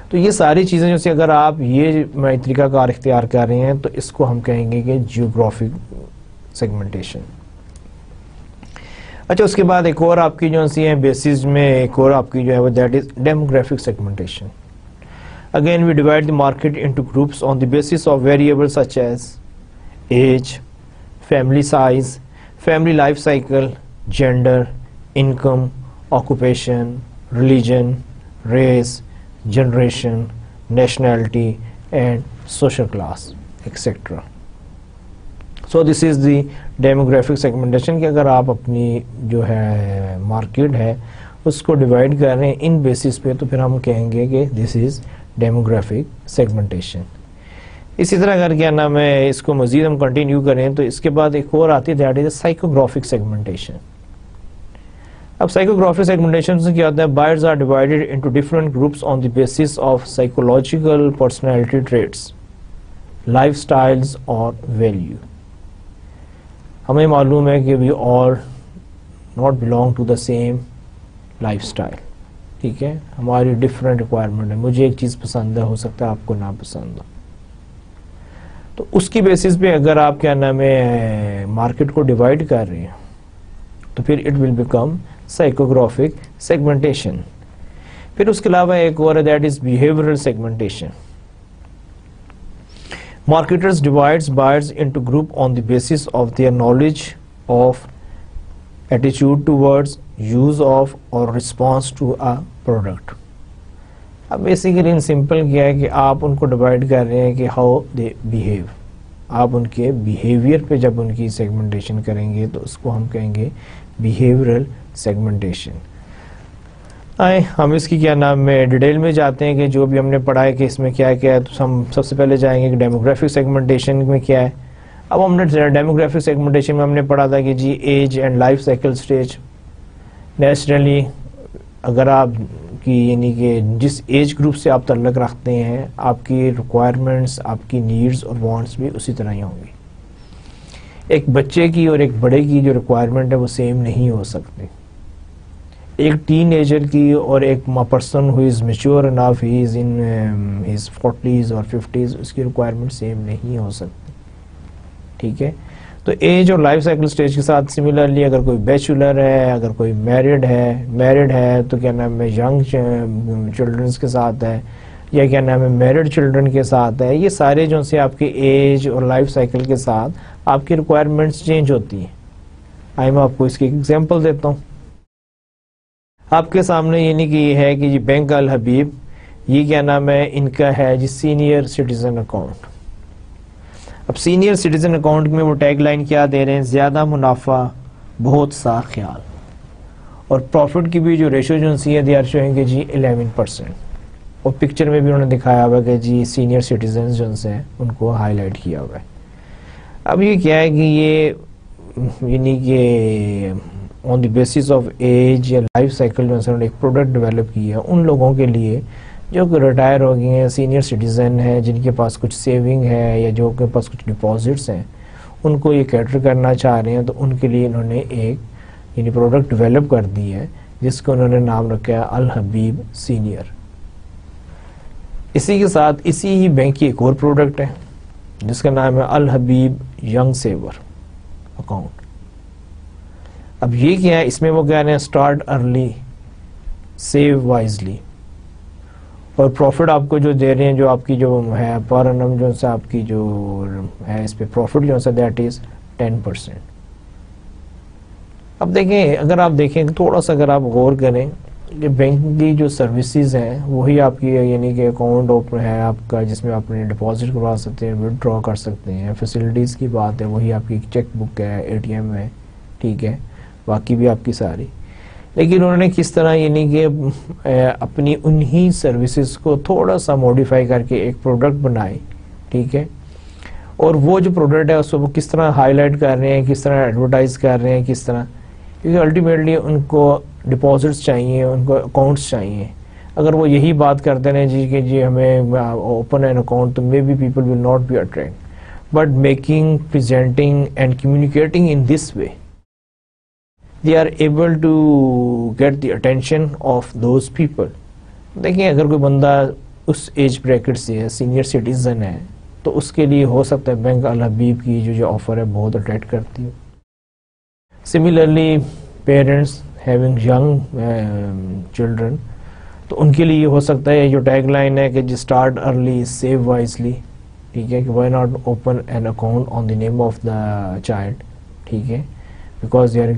تو یہ ساری چیزیں جیسے اگر آپ یہ طریقہ کار اختیار کر رہے ہیں تو اس کو ہم کہیں گے کہ جیوگرافک سیگمنٹیشن. اچھا اس کے بعد ایک اور آپ کی جو سی ہیں بیسز میں ایک اور آپ کی جو ہے وہ that is demographic segmentation. Again we divide the market into groups on the basis of variable such as age, family size, family life cycle, gender, income, occupation, religion, race, generation, nationality and social class etcetera. So this is the demographic segmentation کہ اگر آپ اپنی جو ہے market ہے اس کو divide کر رہے ہیں ان بیسس پہ تو پھر ہم کہیں گے کہ دس از ڈیموگرافک سیگمنٹیشن. اسی طرح اگر کیا نام ہے اس کو مزید ہم کنٹینیو کریں تو اس کے بعد ایک اور آتی ہے دیٹ از سائیکوگرافک سیگمنٹیشن. اب سائیکوگرافک سیگمنٹیشن سے کیا ہوتا ہے، buyers are divided into different groups on the basis of psychological personality traits, lifestyles اور ویلیو. ہمیں معلوم ہے کہ we all not belong to the same lifestyle. ٹھیک ہے، ہماری ڈفرینٹ ریکوائرمنٹ ہے، مجھے ایک چیز پسند ہے، ہو سکتا ہے آپ کو نا پسند ہو. تو اس کی بیسس پہ اگر آپ کیا نام ہے مارکیٹ کو ڈیوائڈ کر رہے ہیں تو پھر it will become psychographic segmentation. پھر اس کے علاوہ ایک اور ہے that is behavioural segmentation. Marketers divides buyers into group on the basis of their knowledge of, attitude towards, use of or response to a product. اب بیسیکلی ان simple کیا ہے کہ آپ ان کو ڈیوائڈ کر رہے ہیں کہ ہاؤ دے بیہیو. آپ ان کے بیہیویئر پہ جب ان کی سیگمنٹیشن کریں گے تو اس کو ہم کہیں گے بیہیورل سیگمنٹیشن. آئیں ہم اس کی کیا نام میں ڈیٹیل میں جاتے ہیں کہ جو بھی ہم نے پڑھا ہے کہ اس میں کیا کیا ہے. تو ہم سب سے پہلے جائیں گے کہ ڈیموگرافک سیگمنٹیشن میں کیا ہے. اب ہم نے ڈیموگرافک سیگمنٹیشن میں ہم نے پڑھا تھا کہ جی age and life cycle stage. Naturally اگر آپ کی یعنی کہ جس ایج گروپ سے آپ تعلق رکھتے ہیں آپ کی ریکوائرمنٹس، آپ کی نیڈز اور وانٹس بھی اسی طرح ہی ہوں گی. ایک بچے کی اور ایک بڑے کی جو ریکوائرمنٹ ہے وہ سیم نہیں ہو سکتی. ایک ٹین ایجر کی اور ایک person who is mature enough, he is in his 40s اور 50s، اس کی ریکوائرمنٹ سیم نہیں ہو سکتی. ٹھیک ہے. تو ایج اور لائف سائیکل سٹیج کے ساتھ سملرلی اگر کوئی بیچولر ہے, اگر کوئی میرڈ ہے تو کیا نام ہے ینگ چلڈرنس کے ساتھ ہے, یا کیا نام ہے میرڈ چلڈرن کے ساتھ ہے. یہ سارے جو سے آپ کے ایج اور لائف سائیکل کے ساتھ آپ کی ریکوائرمنٹس چینج ہوتی ہیں. آئی میں آپ کو اس کی ایگزامپل دیتا ہوں. آپ کے سامنے یعنی کہ یہ ہے کہ جی بینک الحبیب, یہ کیا نام ہے ان کا ہے جی سینئر سٹیزن اکاؤنٹ. اب سینئر سٹیزن اکاؤنٹ میں وہ ٹیگ لائن کیا دے رہے ہیں, زیادہ منافع بہت سا خیال, اور پروفٹ کی بھی جو ریشو جو سی ہے دے آر شوئنگ جی 11%. اور پکچر میں بھی انہوں نے دکھایا ہوا کہ جی سینئر سٹیزنز جو ہیں ان کو ہائی لائٹ کیا ہوا ہے. اب یہ کیا ہے کہ یہ یعنی کہ آن دی بیسس آف ایج یا لائف سائیکل جو انہوں نے ایک پروڈکٹ ڈیولپ کیا ہے ان لوگوں کے لیے جو کہ ریٹائر ہو گئے ہیں, سینئر سٹیزن ہیں, جن کے پاس کچھ سیونگ ہے یا جو کے پاس کچھ ڈپازٹس ہیں, ان کو یہ کیٹر کرنا چاہ رہے ہیں. تو ان کے لیے انہوں نے ایک یعنی پروڈکٹ ڈیولپ کر دی ہے جس کو انہوں نے نام رکھا ہے الحبیب سینئر. اسی کے ساتھ اسی ہی بینک کی ایک اور پروڈکٹ ہے جس کا نام ہے الحبیب ینگ سیور اکاؤنٹ. اب یہ کیا ہے, اس میں وہ کہہ رہے ہیں اسٹارٹ ارلی سیو وائزلی, اور پروفٹ آپ کو جو دے رہے ہیں جو آپ کی جو ہے پر انم جو سے آپ کی جو ہے اس پہ پروفٹ جو ہے دیٹ از 10%. اب دیکھیں اگر آپ دیکھیں تھوڑا سا اگر آپ غور کریں کہ بینک کی جو سروسز ہیں وہی آپ کی یعنی کہ اکاؤنٹ اوپن ہے آپ کا جس میں آپ نے ڈپازٹ کروا سکتے ہیں, وڈرا کر سکتے ہیں. فیسلٹیز کی بات ہے وہی آپ کی چیک بک ہے, اے ٹی ایم ہے, ٹھیک ہے, باقی بھی آپ کی ساری. لیکن انہوں نے کس طرح یعنی کہ اپنی انہی سروسز کو تھوڑا سا موڈیفائی کر کے ایک پروڈکٹ بنائے, ٹھیک ہے. اور وہ جو پروڈکٹ ہے اس کو وہ کس طرح ہائی لائٹ کر رہے ہیں, کس طرح ایڈورٹائز کر رہے ہیں, کس طرح, کیونکہ الٹیمیٹلی ان کو ڈپازٹس چاہیے, ان کو اکاؤنٹس چاہیے. اگر وہ یہی بات کرتے ہیں جی کہ جی ہمیں اوپن این اکاؤنٹ, تو may be people will not be attract. But making, presenting and communicating in this way they are able to get the attention of those people. دیکھیں اگر کوئی بندہ اس ایج بریکٹ سے ہے, سینئر سٹیزن ہے, تو اس کے لیے ہو سکتا ہے بینک الحبیب کی جو آفر ہے بہت اٹریکٹ کرتی ہے. Similarly parents having young children, تو ان کے لیے یہ ہو سکتا ہے جو ٹیگ لائن ہے کہ جی اسٹارٹ ارلی سیو وائزلی, ٹھیک ہے, کہ why not open an account on the name of the child, ٹھیک ہے, because they are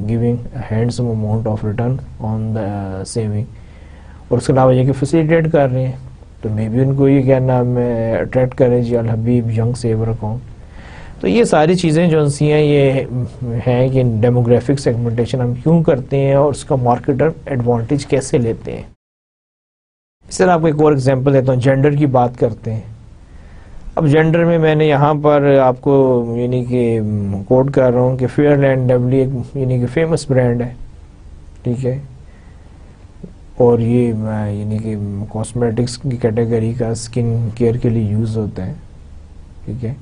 giving a handsome amount of return on the saving. اور اس کے علاوہ یہ کہ فیسیلیٹیٹ کر رہے ہیں تو مے بی ان کو یہ کیا نام ہے اٹریکٹ کرے جی الحبیب ینگ سیور اکاؤنٹ. تو یہ ساری چیزیں جو سی ہیں یہ ہیں کہ ڈیموگرافک سیگمنٹیشن ہم کیوں کرتے ہیں اور اس کا مارکیٹر ایڈوانٹیج کیسے لیتے ہیں. اس طرح آپ کو ایک اور ایگزامپل دیتا ہوں, جینڈر کی بات کرتے ہیں. اب جینڈر میں نے یہاں پر آپ کو یعنی کہ کوٹ کر رہا ہوں کہ فیئر لینڈ ڈبلی ایک یعنی کہ فیمس برانڈ ہے, ٹھیک ہے, اور یہ یعنی کہ کاسمیٹکس کی کیٹیگری کا اسکن کیئر کے لیے یوز ہوتا ہے, ٹھیک ہے.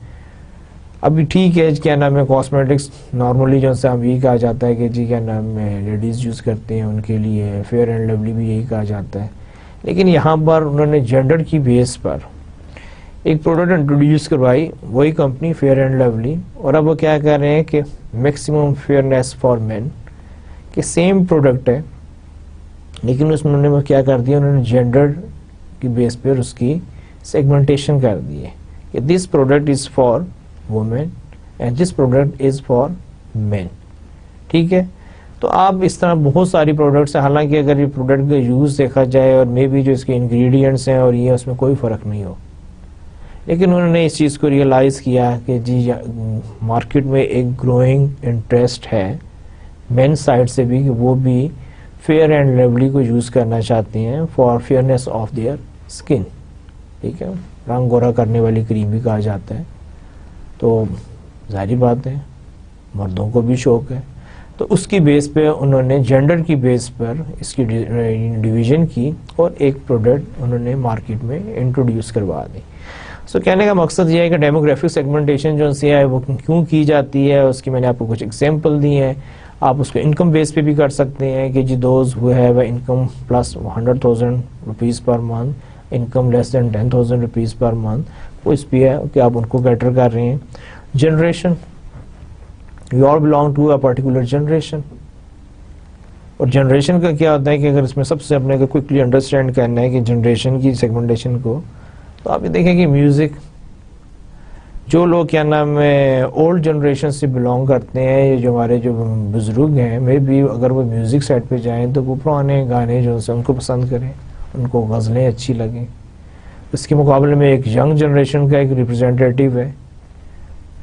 ابھی ٹھیک ہے کیا نام ہے کاسمیٹکس نارملی جو سے ہم یہی کہا جاتا ہے کہ جی کیا نام ہے لیڈیز یوز کرتے ہیں ان کے لیے, فیئر اینڈ لولی بھی یہی کہا جاتا ہے. لیکن یہاں پر انہوں نے جینڈر کی بیس پر ایک پروڈکٹ انٹروڈیوس کروائی, وہی کمپنی فیئر اینڈ لولی, اور اب وہ کیا کر رہے ہیں کہ میکسیمم فیئرنیس فار مین کہ سیم پروڈکٹ ہے لیکن اس میں انہوں نے کیا کر دیا, انہوں نے جینڈر کی بیس پر اس کی سیگمنٹیشن کر دی ہے کہ this product is for women and this product is for men, ٹھیک ہے. تو آپ اس طرح بہت ساری پروڈکٹس ہیں, حالانکہ اگر یہ پروڈکٹ کا یوز دیکھا جائے اور مے بی جو اس کے انگریڈینٹس ہیں اور یہ اس میں کوئی فرق نہیں ہو, لیکن انہوں نے اس چیز کو ریئلائز کیا کہ جی مارکیٹ میں ایک گروئنگ انٹرسٹ ہے مین سائڈ سے بھی کہ وہ بھی فیئر اینڈ لولی کو یوز کرنا چاہتے ہیں for fairness of their skin, ٹھیک ہے, رنگ گورا کرنے والی کریم بھی کہا جاتا ہے. تو ظاہری بات ہے مردوں کو بھی شوق ہے, تو اس کی بیس پہ انہوں نے جینڈر کی بیس پر اس کی ڈویژن کی اور ایک پروڈکٹ انہوں نے مارکیٹ میں انٹروڈیوس کروا دی. سو کہنے کا مقصد یہ ہے کہ ڈیموگرافک سیگمنٹیشن جو ہے وہ کیوں کی جاتی ہے, اس کی میں نے آپ کو کچھ ایگزامپل دی ہیں. آپ اس کو انکم بیس پہ بھی کر سکتے ہیں کہ جی those who have income plus 100,000 rupees per month, income less than 10,000 rupees per month, وہ اس پہ ہے کہ آپ ان کو کیٹر کر رہے ہیں. generation, we all belong to a particular generation. اور جنریشن کا کیا ہوتا ہے کہ اگر اس میں سب سے اپنے کو کوئکلی انڈرسٹینڈ کرنا ہے کہ جنریشن کی سیگمنٹیشن کو، تو آپ یہ دیکھیں کہ میوزک، جو لوگ کیا نام ہے اولڈ جنریشن سے بلانگ کرتے ہیں، یہ جو ہمارے جو بزرگ ہیں، میں بھی اگر وہ میوزک سائڈ پہ جائیں تو وہ پرانے گانے جو سے ان کو پسند کریں، ان کو غزلیں اچھی لگیں. اس کے مقابلے میں ایک ینگ جنریشن کا ایک ریپرزینٹیٹیو ہے،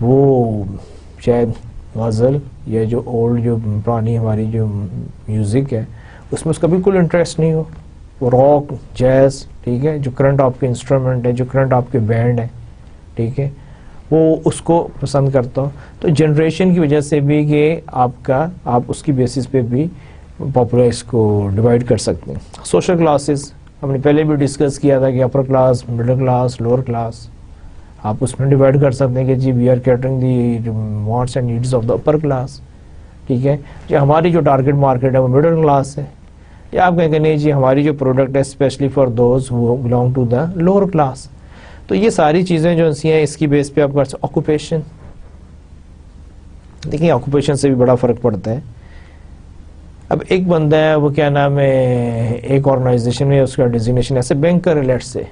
وہ شاید غزل یا جو اولڈ جو پرانی ہماری جو میوزک ہے اس میں اس کا بالکل انٹرسٹ نہیں ہو، وہ راک، جیز، ٹھیک ہے، جو کرنٹ آپ کے انسٹرومنٹ ہے، جو کرنٹ آپ کے بینڈ ہے، ٹھیک ہے، وہ اس کو پسند کرتا ہو. تو جنریشن کی وجہ سے بھی کہ آپ اس کی بیسس پہ بھی پاپولر اس کو ڈیوائڈ کر سکتے ہیں. سوشل کلاسز ہم نے پہلے بھی ڈسکس کیا تھا کہ upper class, middle class, lower class, آپ اس میں ڈیوائڈ کر سکتے ہیں کہ جی we are catering the wants and needs of the upper class, ٹھیک ہے، جی ہماری جو ٹارگیٹ مارکیٹ ہے وہ مڈل کلاس ہے، یا آپ کہیں کہ نہیں جی ہماری جو پروڈکٹ ہے specially for those who belong to the lower class. تو یہ ساری چیزیں جو ہیں اس کی بیس پہ آپ کا آکوپیشن، دیکھیں آکوپیشن سے بھی بڑا فرق پڑتا ہے. اب ایک بندہ ہے وہ کیا نام ہے ایک آرگنائزیشن میں اس کا ڈیزگنیشن ایسے بینک کا ریلیٹ سے،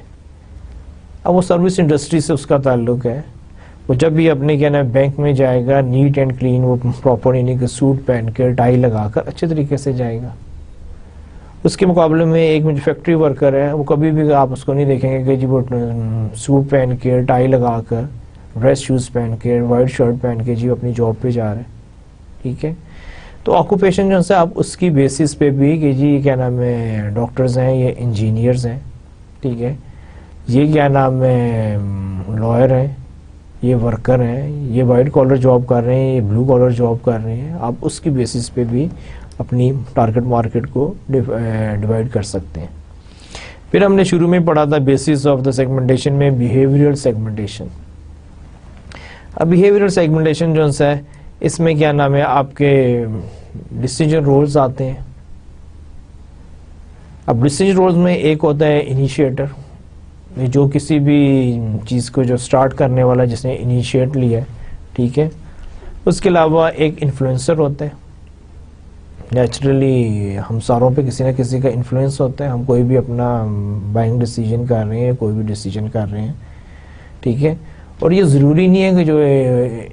اب وہ سروس انڈسٹری سے اس کا تعلق ہے، وہ جب بھی اپنے کیا نام بینک میں جائے گا نیٹ اینڈ کلین، وہ پراپر یعنی کہ سوٹ پہن کے ٹائی لگا کر اچھے طریقے سے جائے گا. اس کے مقابلے میں ایک جو فیکٹری ورکر ہے وہ کبھی بھی آپ اس کو نہیں دیکھیں گے کہ جی وہ سوٹ پہن کے ٹائی لگا کر ڈریس شوز پہن کے وائٹ شرٹ پہن کے جی اپنی جاب پہ جا رہے ہیں، ٹھیک ہے. تو آکوپیشن جو ہے آپ اس کی بیسس پہ بھی کہ جی کیا نام ہے ڈاکٹرز ہیں، یہ انجینئرز ہیں، ٹھیک ہے، یہ کیا نام ہے لائر ہیں، یہ ورکر ہیں، یہ وائٹ کالر جاب کر رہے ہیں، یہ بلو کالر جاب کر رہے ہیں. آپ اس کی بیسس پہ بھی اپنی ٹارگٹ مارکیٹ کو ڈیوائڈ کر سکتے ہیں. پھر ہم نے شروع میں پڑھا تھا بیسس آف دا سیگمنٹیشن میں بیہیویئرل سیگمنٹیشن. اب بیہیویئرل سیگمنٹیشن جو ہے اس میں کیا نام ہے آپ کے ڈیسیجن رولز آتے ہیں. اب ڈیسیجن رولز میں ایک ہوتا ہے انیشیٹر، جو کسی بھی چیز کو جو سٹارٹ کرنے والا جس نے انیشیٹ لیا ہے، ٹھیک ہے. اس کے علاوہ ایک انفلوئنسر ہوتا ہے، نیچرلی ہم ساروں پہ کسی نہ کسی کا انفلوئنس ہوتا ہے، ہم کوئی بھی اپنا بائنگ ڈیسیجن کر رہے ہیں، کوئی بھی ڈیسیجن کر رہے ہیں، ٹھیک ہے. اور یہ ضروری نہیں ہے کہ جو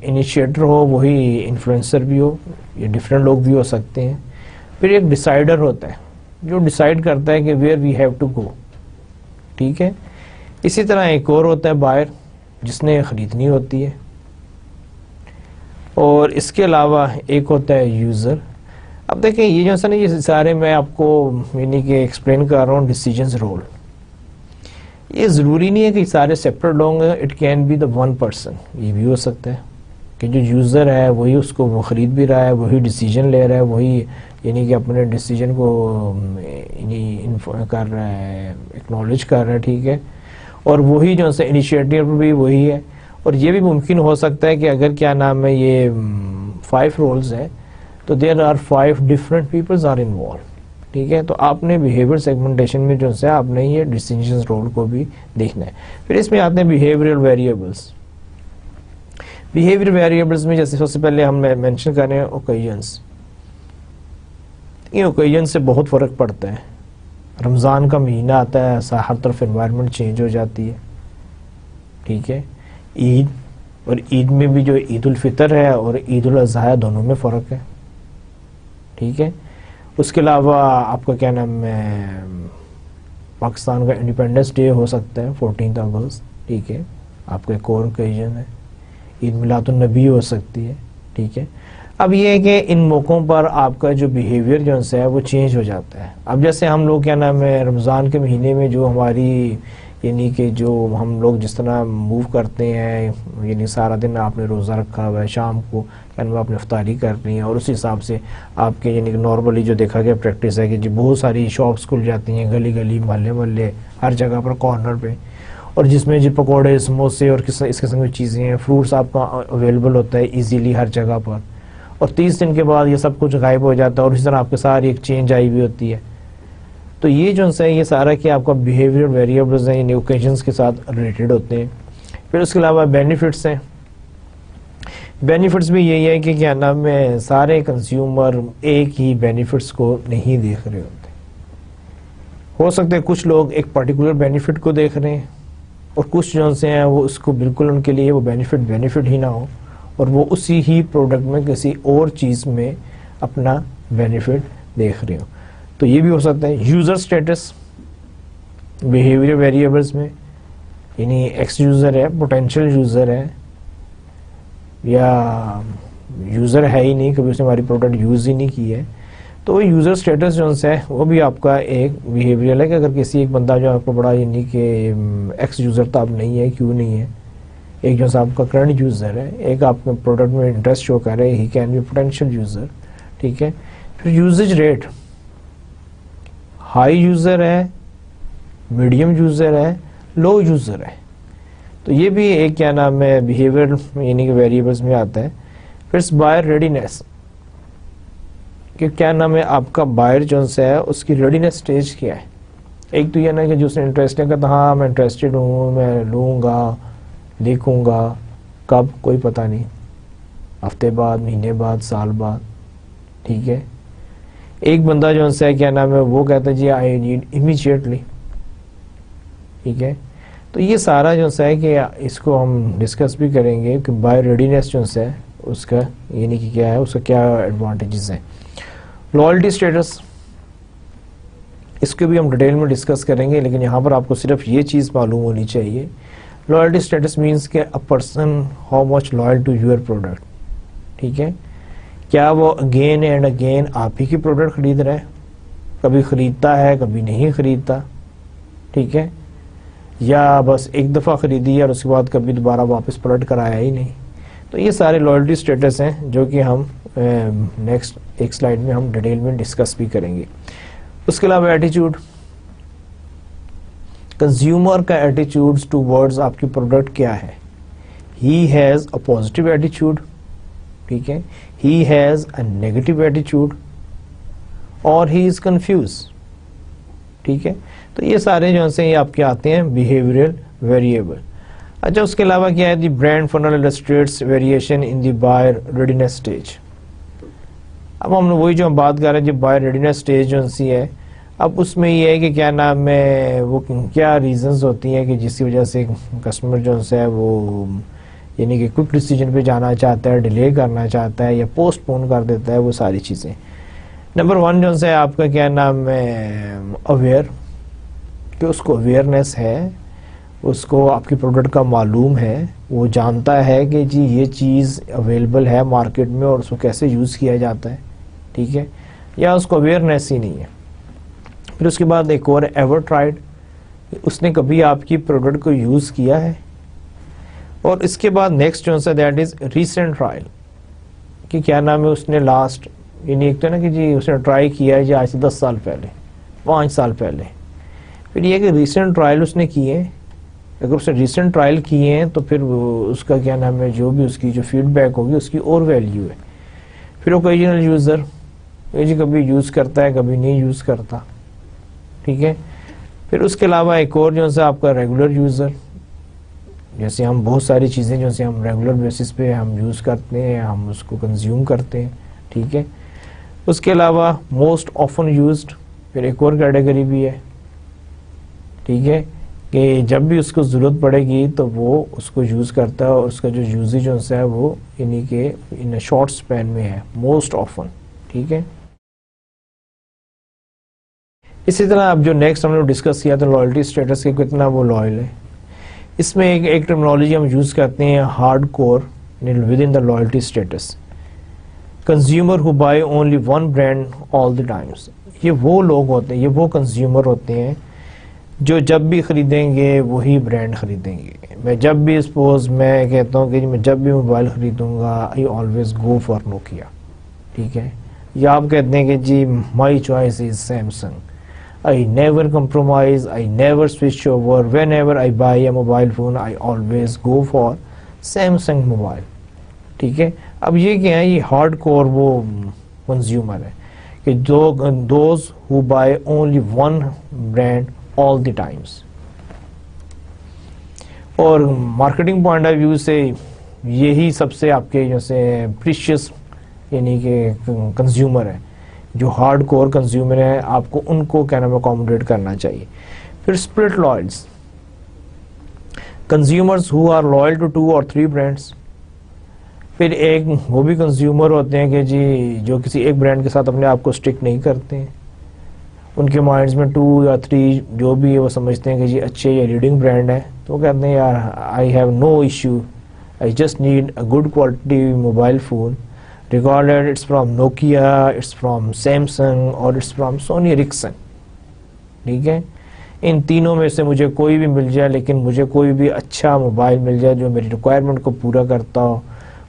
انیشیٹر ہو وہی انفلوئنسر بھی ہو، یہ ڈفرینٹ لوگ بھی ہو سکتے ہیں. پھر ایک ڈیسائیڈر ہوتا ہے جو ڈیسائیڈ کرتا ہے کہ where we have to go, ٹھیک ہے. اسی طرح ایک اور ہوتا ہے بائر جس نے خریدنی ہوتی ہے. اور اس کے علاوہ ایک ہوتا ہے یوزر. اب دیکھیں یہ جو ہے نا یہ سارے میں آپ کو یعنی کہ ایکسپلین کر رہا ہوں ڈیسیجنز رول. یہ ضروری نہیں ہے کہ سارے سیپریٹ ہوں گے، it can be the one person. یہ بھی ہو سکتا ہے کہ جو یوزر ہے وہی اس کو خرید بھی رہا ہے، وہی ڈیسیجن لے رہا ہے، وہی یعنی کہ اپنے ڈیسیجن کو کر رہا ہے، ایکنالج کر رہا ہے، ٹھیک ہے. اور وہی جو ہے انیشیٹو بھی وہی ہے. اور یہ بھی ممکن ہو سکتا ہے کہ اگر کیا نام ہے یہ 5 رولز ہیں تو there are 5 different peoples are involve, ٹھیک ہے. تو آپ نے بیہیویئر سیگمنٹیشن میں جو ہے آپ نے یہ ڈیسیجن رول کو بھی دیکھنا ہے. پھر اس میں آتے ہیں بیہیویئرل ویریبلس. بیہیویئر ویریبلس میں جیسے سب سے پہلے ہم مینشن کر رہے ہیں اوکیجنس. یہ اوکیجن سے بہت فرق پڑتا ہے. رمضان کا مہینہ آتا ہے، ہر طرف انوائرمنٹ چینج ہو جاتی ہے، ٹھیک ہے. عید، اور عید میں بھی جو عید الفطر ہے اور عید الاضحیٰ دونوں میں فرق ہے، ٹھیک ہے. اس کے علاوہ آپ کا کیا نام ہے پاکستان کا انڈیپینڈنس ڈے ہو سکتا ہے 14 اگست، ٹھیک ہے، آپ کا ایک اور اوکیجن ہے. عید میلاد النبی ہو سکتی ہے، ٹھیک ہے. اب یہ ہے کہ ان موقعوں پر آپ کا جو بیہیویئر جو ہے وہ چینج ہو جاتا ہے. اب جیسے ہم لوگ کیا نام ہے رمضان کے مہینے میں جو ہماری یعنی کہ جو ہم لوگ جس طرح موو کرتے ہیں، یعنی سارا دن آپ نے روزہ رکھا ہوا ہے، شام کو یعنی آپ نے افطاری کرنی ہے، اور اس حساب سے آپ کے یعنی کہ نارملی جو دیکھا گیا پریکٹس ہے کہ جی بہت ساری شاپس کھل جاتی ہیں گلی گلی، محلے محلے، ہر جگہ پر کارنر پہ، اور جس میں جی پکوڑے، سموسے اور اس قسم کی چیزیں ہیں. فروٹس آپ کا اویلیبل ہوتا ہے ایزیلی ہر جگہ پر. اور 30 دن کے بعد یہ سب کچھ غائب ہو جاتا ہے، اور اسی طرح آپ کے ساری ایک چینج آئی ہوئی ہوتی ہے. تو یہ جو ہے یہ سارا کہ آپ کا بیہیویئر ویریبلز ہیں، یعنی اوکیجنس کے ساتھ ریلیٹڈ ہوتے ہیں. پھر اس کے علاوہ بینیفٹس ہیں. بینیفٹس بھی یہی ہے کہ کیا نام ہے سارے کنزیومر ایک ہی بینیفٹس کو نہیں دیکھ رہے ہوتے. ہو سکتا ہے کچھ لوگ ایک پرٹیکولر بینیفٹ کو دیکھ رہے ہیں اور کچھ جو سے ہیں وہ اس کو بالکل ان کے لیے وہ بینیفٹ ہی نہ ہو اور وہ اسی ہی پروڈکٹ میں کسی اور چیز میں اپنا بینیفٹ دیکھ رہے ہو. تو یہ بھی ہو سکتا ہے. یوزر سٹیٹس بیہیویئر ویریبلس میں یعنی ایکس یوزر ہے, پوٹینشیل یوزر ہے یا یوزر ہے ہی نہیں, کبھی اس نے ہماری پروڈکٹ یوز ہی نہیں کی ہے, تو وہ یوزر سٹیٹس جو ہے وہ بھی آپ کا ایک بیہیویئر ہے کہ اگر کسی ایک بندہ جو آپ کو بڑا یعنی کہ ایکس یوزر تو آپ نہیں ہے, کیوں نہیں ہے, ایک جو آپ کا کرنٹ یوزر ہے, ایک آپ کے پروڈکٹ میں انٹرسٹ شو کر رہے ہیں, he can be potential user. ٹھیک ہے. پھر یوزیج ریٹ, ہائی یوزر ہے, میڈیم یوزر ہے, لو یوزر ہے, تو یہ بھی ایک کیا نام ہے بیہیویئر یعنی کہ ویریبلس میں آتا ہے. پھر بائر ریڈینیس کہ کیا نام ہے آپ کا بائر جو ہے اس کی ریڈینیس سٹیج کیا ہے. ایک تو یہ نا کہ جو اس نے انٹرسٹ ہے کہتا ہاں میں انٹرسٹڈ ہوں, میں لوں گا, دیکھوں گا, کب کوئی پتہ نہیں, ہفتے بعد, مہینے بعد, سال بعد. ٹھیک ہے. ایک بندہ جو ہے کیا نام ہے وہ کہتا ہے جی آئی نیڈ امیجیٹلی. ٹھیک ہے. تو یہ سارا جو ہے کہ اس کو ہم ڈسکس بھی کریں گے کہ بائی ریڈینیس جو ہے اس کا یعنی کہ کیا ہے, اس کا کیا ایڈوانٹیجز ہیں. لوئلٹی اسٹیٹس, اس کو بھی ہم ڈیٹیل میں ڈسکس کریں گے, لیکن یہاں پر آپ کو صرف یہ چیز معلوم ہونی چاہیے. Loyalty status means that a person how much loyal to your product. ٹھیک ہے. کیا وہ اگین اینڈ اگین آپ ہی کی پروڈکٹ خرید رہا ہے, کبھی خریدتا ہے کبھی نہیں خریدتا. ٹھیک ہے. یا بس ایک دفعہ خریدی ہے اور اس کے بعد کبھی دوبارہ واپس پلٹ کر آیا ہی نہیں. تو یہ سارے لوئلٹی سٹیٹس ہیں جو کہ ہم نیکسٹ ایک سلائیڈ میں ہم ڈیٹیل میں ڈسکس بھی کریں گے. اس کے علاوہ ایٹیچیوڈ, کنزیومر کا ایٹیچیوڈ ٹو ورڈز آپ کی پروڈکٹ کیا ہے. ہی ہیز اے پازیٹیو ایٹیچیوڈ. ٹھیک ہے. ہی ہیز اے نیگیٹو ایٹیچیوڈ اور ہی از کنفیوز. ٹھیک ہے. تو یہ سارے جو ہیں یہ آپ کے آتے ہیں بیہیویئرل ویریبل. اچھا اس کے علاوہ کیا ہے the brand funnel illustrates variation in the buyer readiness stage. اب ہم وہی جو ہم بات کر رہے ہیں جو بائر ریڈینیس سٹیج جو سی ہے, اب اس میں یہ ہے کہ کیا نام ہے وہ کیا ریزنز ہوتی ہیں کہ جس کی وجہ سے کسٹمر جو ہے وہ یعنی کہ کوئک ڈیسیجن پہ جانا چاہتا ہے, ڈیلے کرنا چاہتا ہے یا پوسٹ پون کر دیتا ہے, وہ ساری چیزیں. نمبر 1 جو ہے آپ کا کیا نام ہے اویئر, کہ اس کو اویئرنیس ہے, اس کو آپ کی پروڈکٹ کا معلوم ہے, وہ جانتا ہے کہ جی یہ چیز اویلیبل ہے مارکیٹ میں اور اس کو کیسے یوز کیا جاتا ہے. ٹھیک ہے. یا اس کو اویئرنیس ہی نہیں ہے. پھر اس کے بعد ایک اور ایور ٹرائیڈ, اس نے کبھی آپ کی پروڈکٹ کو یوز کیا ہے. اور اس کے بعد نیکسٹ جو ہے دیٹ از ریسنٹ ٹرائل, کہ کیا نام ہے اس نے لاسٹ یعنی ایک تو نا کہ جی اس نے ٹرائی کیا ہے جی آج سے 10 سال پہلے, 5 سال پہلے. پھر یہ کہ ریسنٹ ٹرائل اس نے کیے, اگر اس نے ریسنٹ ٹرائل کیے ہیں تو پھر اس کا کیا نام ہے جو بھی اس کی جو فیڈ بیک ہوگی اس کی اور ویلیو ہے. پھر اوکیجنل یوزر, یہ جی کبھی یوز کرتا ہے کبھی نہیں یوز کرتا. ٹھیک ہے. پھر اس کے علاوہ ایک اور جو ہے آپ کا ریگولر یوزر, جیسے ہم بہت ساری چیزیں جو سے ہم ریگولر بیسس پہ ہم یوز کرتے ہیں, ہم اس کو کنزیوم کرتے ہیں. ٹھیک ہے. اس کے علاوہ موسٹ آفن یوزڈ, پھر ایک اور کیٹیگری بھی ہے. ٹھیک ہے. کہ جب بھی اس کو ضرورت پڑے گی تو وہ اس کو یوز کرتا ہے اور اس کا جو یوزیج ہے وہ یعنی کہ ان شارٹ سپین میں ہے, موسٹ آفن. ٹھیک ہے. اسی طرح اب جو نیکسٹ ہم نے ڈسکس کیا تھا لوئلٹی اسٹیٹس کے کتنا وہ لوئل ہے, اس میں ایک ٹرمنالوجی ہم یوز کرتے ہیں hard core with in the loyalty status. Consumer who buy only one brand all the times. یہ وہ لوگ ہوتے ہیں, یہ وہ کنزیومر ہوتے ہیں جو جب بھی خریدیں گے وہی برانڈ خریدیں گے. میں جب بھی سپوز میں کہتا ہوں کہ میں جب بھی موبائل خریدوں گا I always go for Nokia. ٹھیک ہے. یا آپ کہتے ہیں کہ جی my choice is Samsung, I never compromise, I never switch over, whenever I buy a mobile phone I always go for Samsung mobile. ٹھیک ہے. اب یہ کیا ہے, یہ ہارڈ کور وہ کنزیومر ہے کہ جو those who buy only one brand all the times. اور مارکیٹنگ پوائنٹ آف ویو سے یہی سب سے آپ کے جیسے پریشیس یعنی کہ کنزیومر ہے، جو ہارڈ کور کنزیومر ہے، آپ کو ان کو کیا نام ہے اکوموڈیٹ کرنا چاہیے. پھر split loyals, consumers who are loyal to 2 or 3 brands. پھر ایک وہ بھی کنزیومر ہوتے ہیں کہ جی جو کسی ایک برانڈ کے ساتھ اپنے آپ کو اسٹک نہیں کرتے ہیں، ان کے مائنڈز میں 2 یا 3 جو بھی ہے وہ سمجھتے ہیں کہ جی اچھے یا لیڈنگ برانڈ ہے، تو وہ کہتے ہیں یار I have no issue, I just need a good quality mobile phone regarded it's from Nokia, it's from Samsung اور اٹس فرام سونی ایرکسن. ٹھیک ہے، ان تینوں میں سے مجھے کوئی بھی مل جائے، لیکن مجھے کوئی بھی اچھا موبائل مل جائے جو میری ریکوائرمنٹ کو پورا کرتا ہو.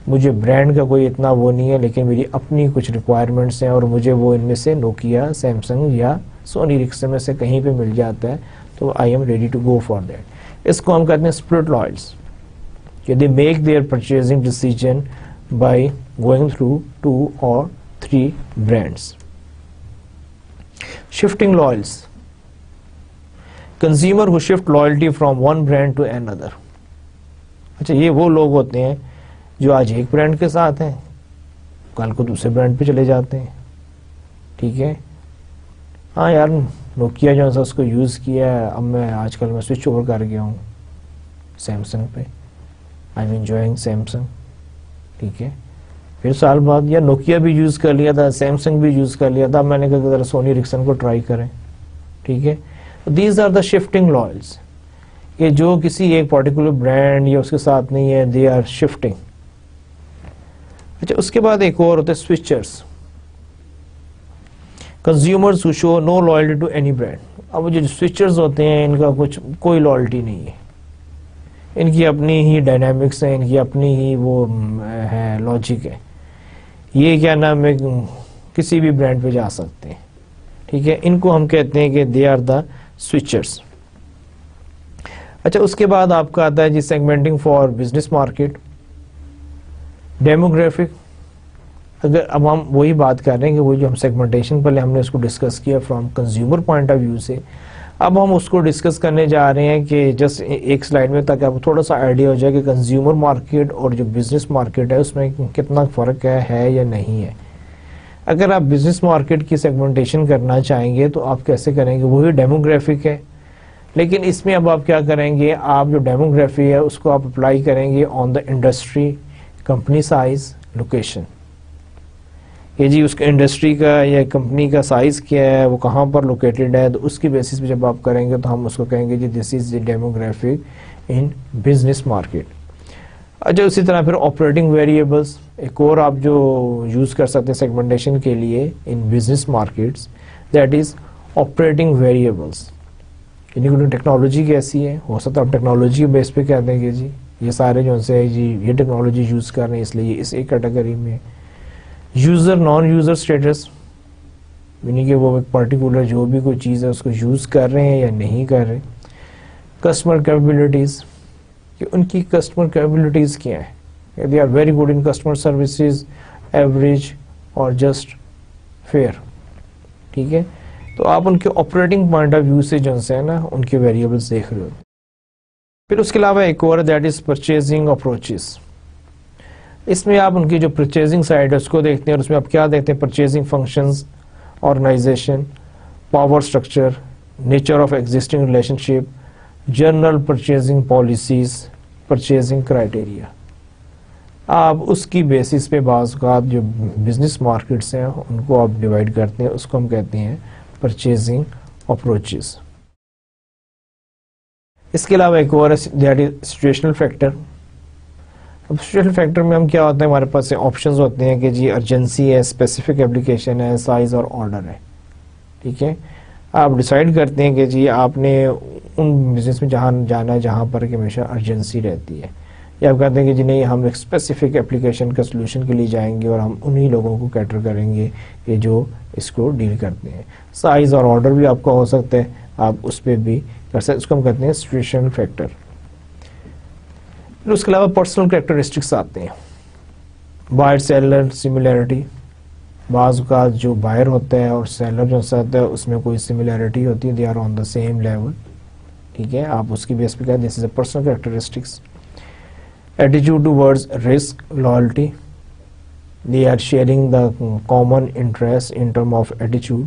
مجھے برانڈ کا کوئی اتنا وہ نہیں ہے، لیکن میری اپنی کچھ ریکوائرمنٹس ہیں اور مجھے وہ ان میں سے نوکیا، سیمسنگ یا سونی ایرکسن میں سے کہیں پہ مل جاتا ہے تو I am ready to go for that. اس کو ہم کہتے ہیں اسپلٹ لائلز، کہ they make their purchasing decision by going through 2 or 3 brands. Shifting loyals, consumer who shift loyalty from one brand to another. اچھا، یہ وہ لوگ ہوتے ہیں جو آج ایک برانڈ کے ساتھ ہیں، کل کو دوسرے برانڈ پہ چلے جاتے ہیں. ٹھیک ہے، ہاں یار نوکیا جو ہے اس کو یوز کیا ہے، اب میں آج کل میں سوئچ اوور کر گیا ہوں سیمسنگ پہ، آئی ایم انجوائنگ سیمسنگ. ٹھیک ہے، پھر سال بعد یا نوکیا بھی یوز کر لیا تھا، سیمسنگ بھی یوز کر لیا تھا، میں نے کہا کہ ذرا سونی ایرکسن کو ٹرائی کریں. ٹھیک ہے، دیز آر دا شفٹنگ لائلز، کہ جو کسی ایک پارٹیکولر برانڈ یا اس کے ساتھ نہیں ہے، دے آر شفٹنگ. اچھا، اس کے بعد ایک اور ہوتے ہیں switchers, consumers who show no loyalty to any brand. اب جو سوئچرز ہوتے ہیں ان کا کوئی لائلٹی نہیں ہے، ان کی اپنی ہی ڈائنامکس ہے، ان کی اپنی ہی وہ ہے لاجک ہے. یہ کیا نام ہے کسی بھی برانڈ پہ جا سکتے ہیں. ٹھیک ہے، ان کو ہم کہتے ہیں کہ دے آر دا سوئچرز. اچھا، اس کے بعد آپ کا آتا ہے جی segmenting for business market, demographic. اگر اب ہم وہی بات کر رہے ہیں کہ وہ جو ہم سیگمنٹیشن پہلے ہم نے اس کو ڈسکس کیا from consumer point of view سے، اب ہم اس کو ڈسکس کرنے جا رہے ہیں کہ جسٹ ایک سلائیڈ میں تاکہ آپ تھوڑا سا آئیڈیا ہو جائے کہ کنزیومر مارکیٹ اور جو بزنس مارکیٹ ہے اس میں کتنا فرق ہے یا نہیں ہے. اگر آپ بزنس مارکیٹ کی سیگمنٹیشن کرنا چاہیں گے تو آپ کیسے کریں گے؟ وہی ڈیموگرافک ہے، لیکن اس میں اب آپ کیا کریں گے، آپ جو ڈیموگرافی ہے اس کو آپ اپلائی کریں گے on the industry, company size, location. کہ جی اس کا انڈسٹری کا یا کمپنی کا سائز کیا ہے، وہ کہاں پر لوکیٹڈ ہے، تو اس کی بیسس پہ جب آپ کریں گے تو ہم اس کو کہیں گے جی دس is the demographic in business market. اچھا، اسی طرح پھر آپریٹنگ ویریبلس ایک اور آپ جو یوز کر سکتے ہیں سیگمنٹیشن کے لیے ان business markets, that is operating variables. یعنی ٹیکنالوجی کیسی ہے، ہو سکتا ہے آپ ٹیکنالوجی کے بیس پہ کہتے ہیں کہ جی یہ سارے جو سے جی یہ ٹیکنالوجی یوز کر رہے ہیں اس لیے یہ اس ایک کیٹیگری میں. یوزر نان یوزر اسٹیٹس، یعنی کہ وہ ایک پرٹیکولر جو بھی کوئی چیز ہے اس کو یوز کر رہے ہیں یا نہیں کر رہے. کسٹمر کیپیبلٹیز، کہ ان کی کسٹمر کیپیبلٹیز کیا ہے، they are very good in customer services, average اور جسٹ فیئر. ٹھیک ہے، تو آپ ان کے آپریٹنگ پوائنٹ آف ویو سے جو ہے نا ان کے ویریبلس دیکھ رہے ہو. پھر اس کے علاوہ ایک اور دیٹ از پرچیزنگ اپروچز. اس میں آپ ان کی جو پرچیزنگ سائڈ ہے اس کو دیکھتے ہیں، اور اس میں آپ کیا دیکھتے ہیں، purchasing functions, organization, power structure, nature of existing relationship, general purchasing policies, purchasing criteria. آپ اس کی بیسس پہ بعض اوقات جو بزنس مارکیٹس ہیں ان کو آپ ڈیوائڈ کرتے ہیں، اس کو ہم کہتے ہیں پرچیزنگ اپروچز. اس کے علاوہ ایک اور دیٹ از سچویشنل فیکٹر. اب سچویشنل فیکٹر میں ہم کیا ہوتا ہے، ہمارے پاس آپشنز ہوتے ہیں کہ جی ارجنسی ہے، اسپیسیفک اپلیکیشن ہے، سائز اور آرڈر ہے. ٹھیک ہے، آپ ڈیسائیڈ کرتے ہیں کہ جی آپ نے ان بزنس میں جہاں جانا ہے جہاں پر کہ ہمیشہ ارجنسی رہتی ہے، یا آپ کہتے ہیں کہ جی نہیں ہم ایک اسپیسیفک اپلیکیشن کا سلوشن کے لیے جائیں گے اور ہم انہی لوگوں کو کیٹر کریں گے کہ جو اس کو ڈیل کرتے ہیں. سائز اور آرڈر بھی آپ کا ہو سکتا ہے، آپ اس پہ بھی کر سکتے، اس کو ہم کہتے ہیں سچویشنل فیکٹر. پھر اس کے علاوہ پرسنل کریکٹرسٹکس آتے ہیں، بائر سیلر سملیرٹی. بعض اوقات جو بائر ہوتا ہے اور سیلر جو ہوتا ہے اس میں کوئی سملیرٹی ہوتی ہے، they are on the same level. ٹھیک ہے، آپ اس کی بیس پہ کہتے ہیں this is a personal characteristics. Attitude towards risk, loyalty. They are sharing the common interest in term of attitude.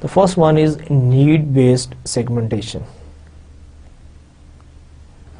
The first one is need based segmentation.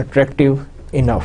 attractive enough.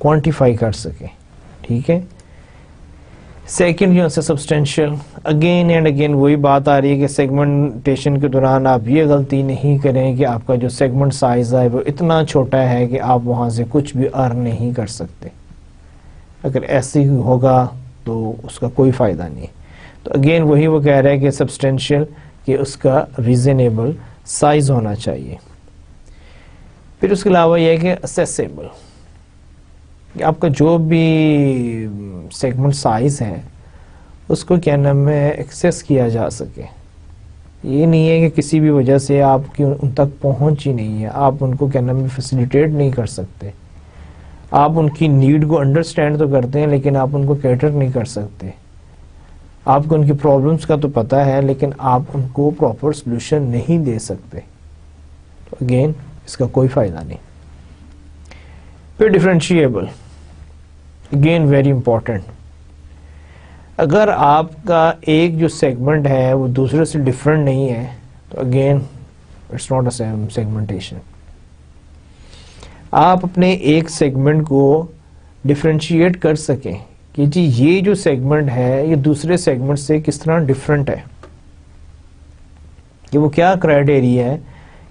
Quantify کر سکیں. ٹھیک ہے. سیکنڈ جو ہے substantial. Again and again وہی بات آ رہی ہے کہ سیگمنٹیشن کے دوران آپ یہ غلطی نہیں کریں کہ آپ کا جو سیگمنٹ سائز ہے وہ اتنا چھوٹا ہے کہ آپ وہاں سے کچھ بھی ارن نہیں کر سکتے. اگر ایسے ہی ہوگا تو اس کا کوئی فائدہ نہیں. تو اگین وہی وہ کہہ رہے ہیں کہ سبسٹینشیل کہ اس کا ریزنیبل سائز ہونا چاہیے. پھر اس کے علاوہ یہ ہے کہ اسیسیبل، کہ آپ کا جو بھی سیگمنٹ سائز ہے اس کو کیا نام ہے ایکسیس کیا جا سکے. یہ نہیں ہے کہ کسی بھی وجہ سے آپ کی ان تک پہنچ ہی نہیں ہے، آپ ان کو کیا نام ہے فیسیلیٹیٹ نہیں کر سکتے. آپ ان کی نیڈ کو انڈرسٹینڈ تو کرتے ہیں لیکن آپ ان کو کیٹر نہیں کر سکتے. آپ کو ان کی پرابلمس کا تو پتہ ہے لیکن آپ ان کو پراپر سلوشن نہیں دے سکتے. تو اگین اس کا کوئی فائدہ نہیں. پھر ڈفرینشیبل، اگین ویری امپورٹنٹ. اگر آپ کا ایک جو سیگمنٹ ہے وہ دوسرے سے ڈفرینٹ نہیں ہے تو again it's not a segmentation. آپ اپنے ایک سیگمنٹ کو ڈفرینشیٹ کر سکیں کہ جی یہ جو سیگمنٹ ہے یہ دوسرے سیگمنٹ سے کس طرح ڈفرینٹ ہے، کہ وہ کیا کرائیٹیریا ہے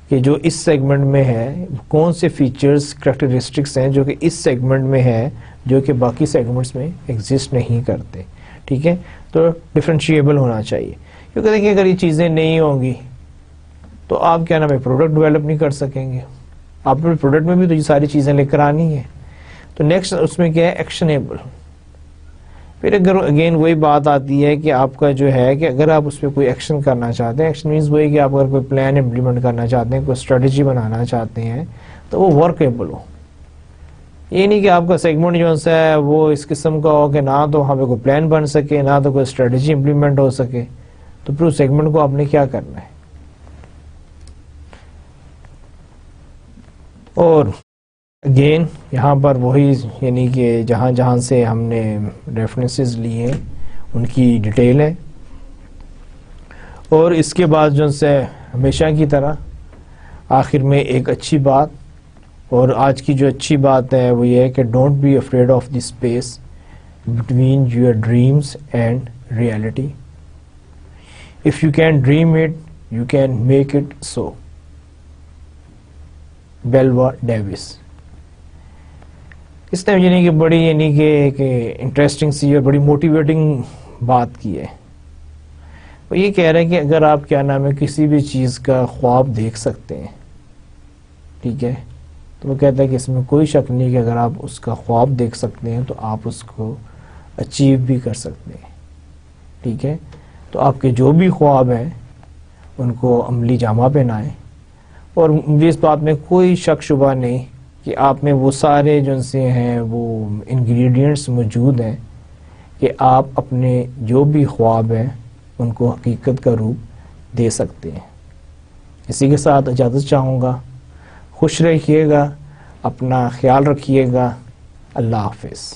کہ جو اس سیگمنٹ میں ہے، کون سے فیچرز کریکٹرسٹکس ہیں جو کہ اس سیگمنٹ میں ہے جو کہ باقی سیگمنٹس میں ایگزسٹ نہیں کرتے. ٹھیک ہے. تو ڈفرینشیبل ہونا چاہیے، کیونکہ دیکھیں اگر یہ چیزیں نہیں ہوں گی تو آپ کیا نام ہے پروڈکٹ ڈیولپ نہیں کر سکیں گے. آپ نے پروڈکٹ میں بھی تو یہ ساری چیزیں لے کر آنی ہیں. تو نیکسٹ اس میں کیا ہے ایکشنیبل. پھر اگر اگین وہی بات آتی ہے کہ آپ کا جو ہے کہ اگر آپ اس پہ کوئی ایکشن کرنا چاہتے ہیں، ایکشن مینز وہی کہ آپ اگر کوئی پلان امپلیمنٹ کرنا چاہتے ہیں، کوئی اسٹریٹجی بنانا چاہتے ہیں تو وہ ورکیبل ہو. یہ نہیں کہ آپ کا سیگمنٹ جو ہے وہ اس قسم کا ہو کہ نہ تو وہاں پہ کوئی پلان بن سکے نہ تو کوئی اسٹریٹجی امپلیمنٹ ہو سکے. تو پھر اس سیگمنٹ کو آپ نے کیا کرنا ہے. اور اگین یہاں پر وہی یعنی کہ جہاں جہاں سے ہم نے ریفرنسز لیے ان کی ڈیٹیل ہے. اور اس کے بعد جو سے ہمیشہ کی طرح آخر میں ایک اچھی بات، اور آج کی جو اچھی بات ہے وہ یہ ہے کہ don't be afraid of the space between your dreams and reality. If you can dream it you can make it so. Belva Davis. اس نے یعنی کہ بڑی یعنی کہ انٹرسٹنگ سی اور بڑی موٹیویٹنگ بات کی ہے. وہ یہ کہہ رہے ہیں کہ اگر آپ کیا نام ہے کسی بھی چیز کا خواب دیکھ سکتے ہیں، ٹھیک ہے، تو وہ کہتا ہے کہ اس میں کوئی شک نہیں کہ اگر آپ اس کا خواب دیکھ سکتے ہیں تو آپ اس کو اچیو بھی کر سکتے ہیں. ٹھیک ہے. تو آپ کے جو بھی خواب ہیں ان کو عملی جامہ پہنائیں. اور مجھے اس بات میں کوئی شک شبہ نہیں کہ آپ میں وہ سارے جو سے ہیں وہ انگریڈینٹس موجود ہیں کہ آپ اپنے جو بھی خواب ہیں ان کو حقیقت کا روپ دے سکتے ہیں. اسی کے ساتھ اجازت چاہوں گا. خوش رہیے گا، اپنا خیال رکھیے گا. اللہ حافظ.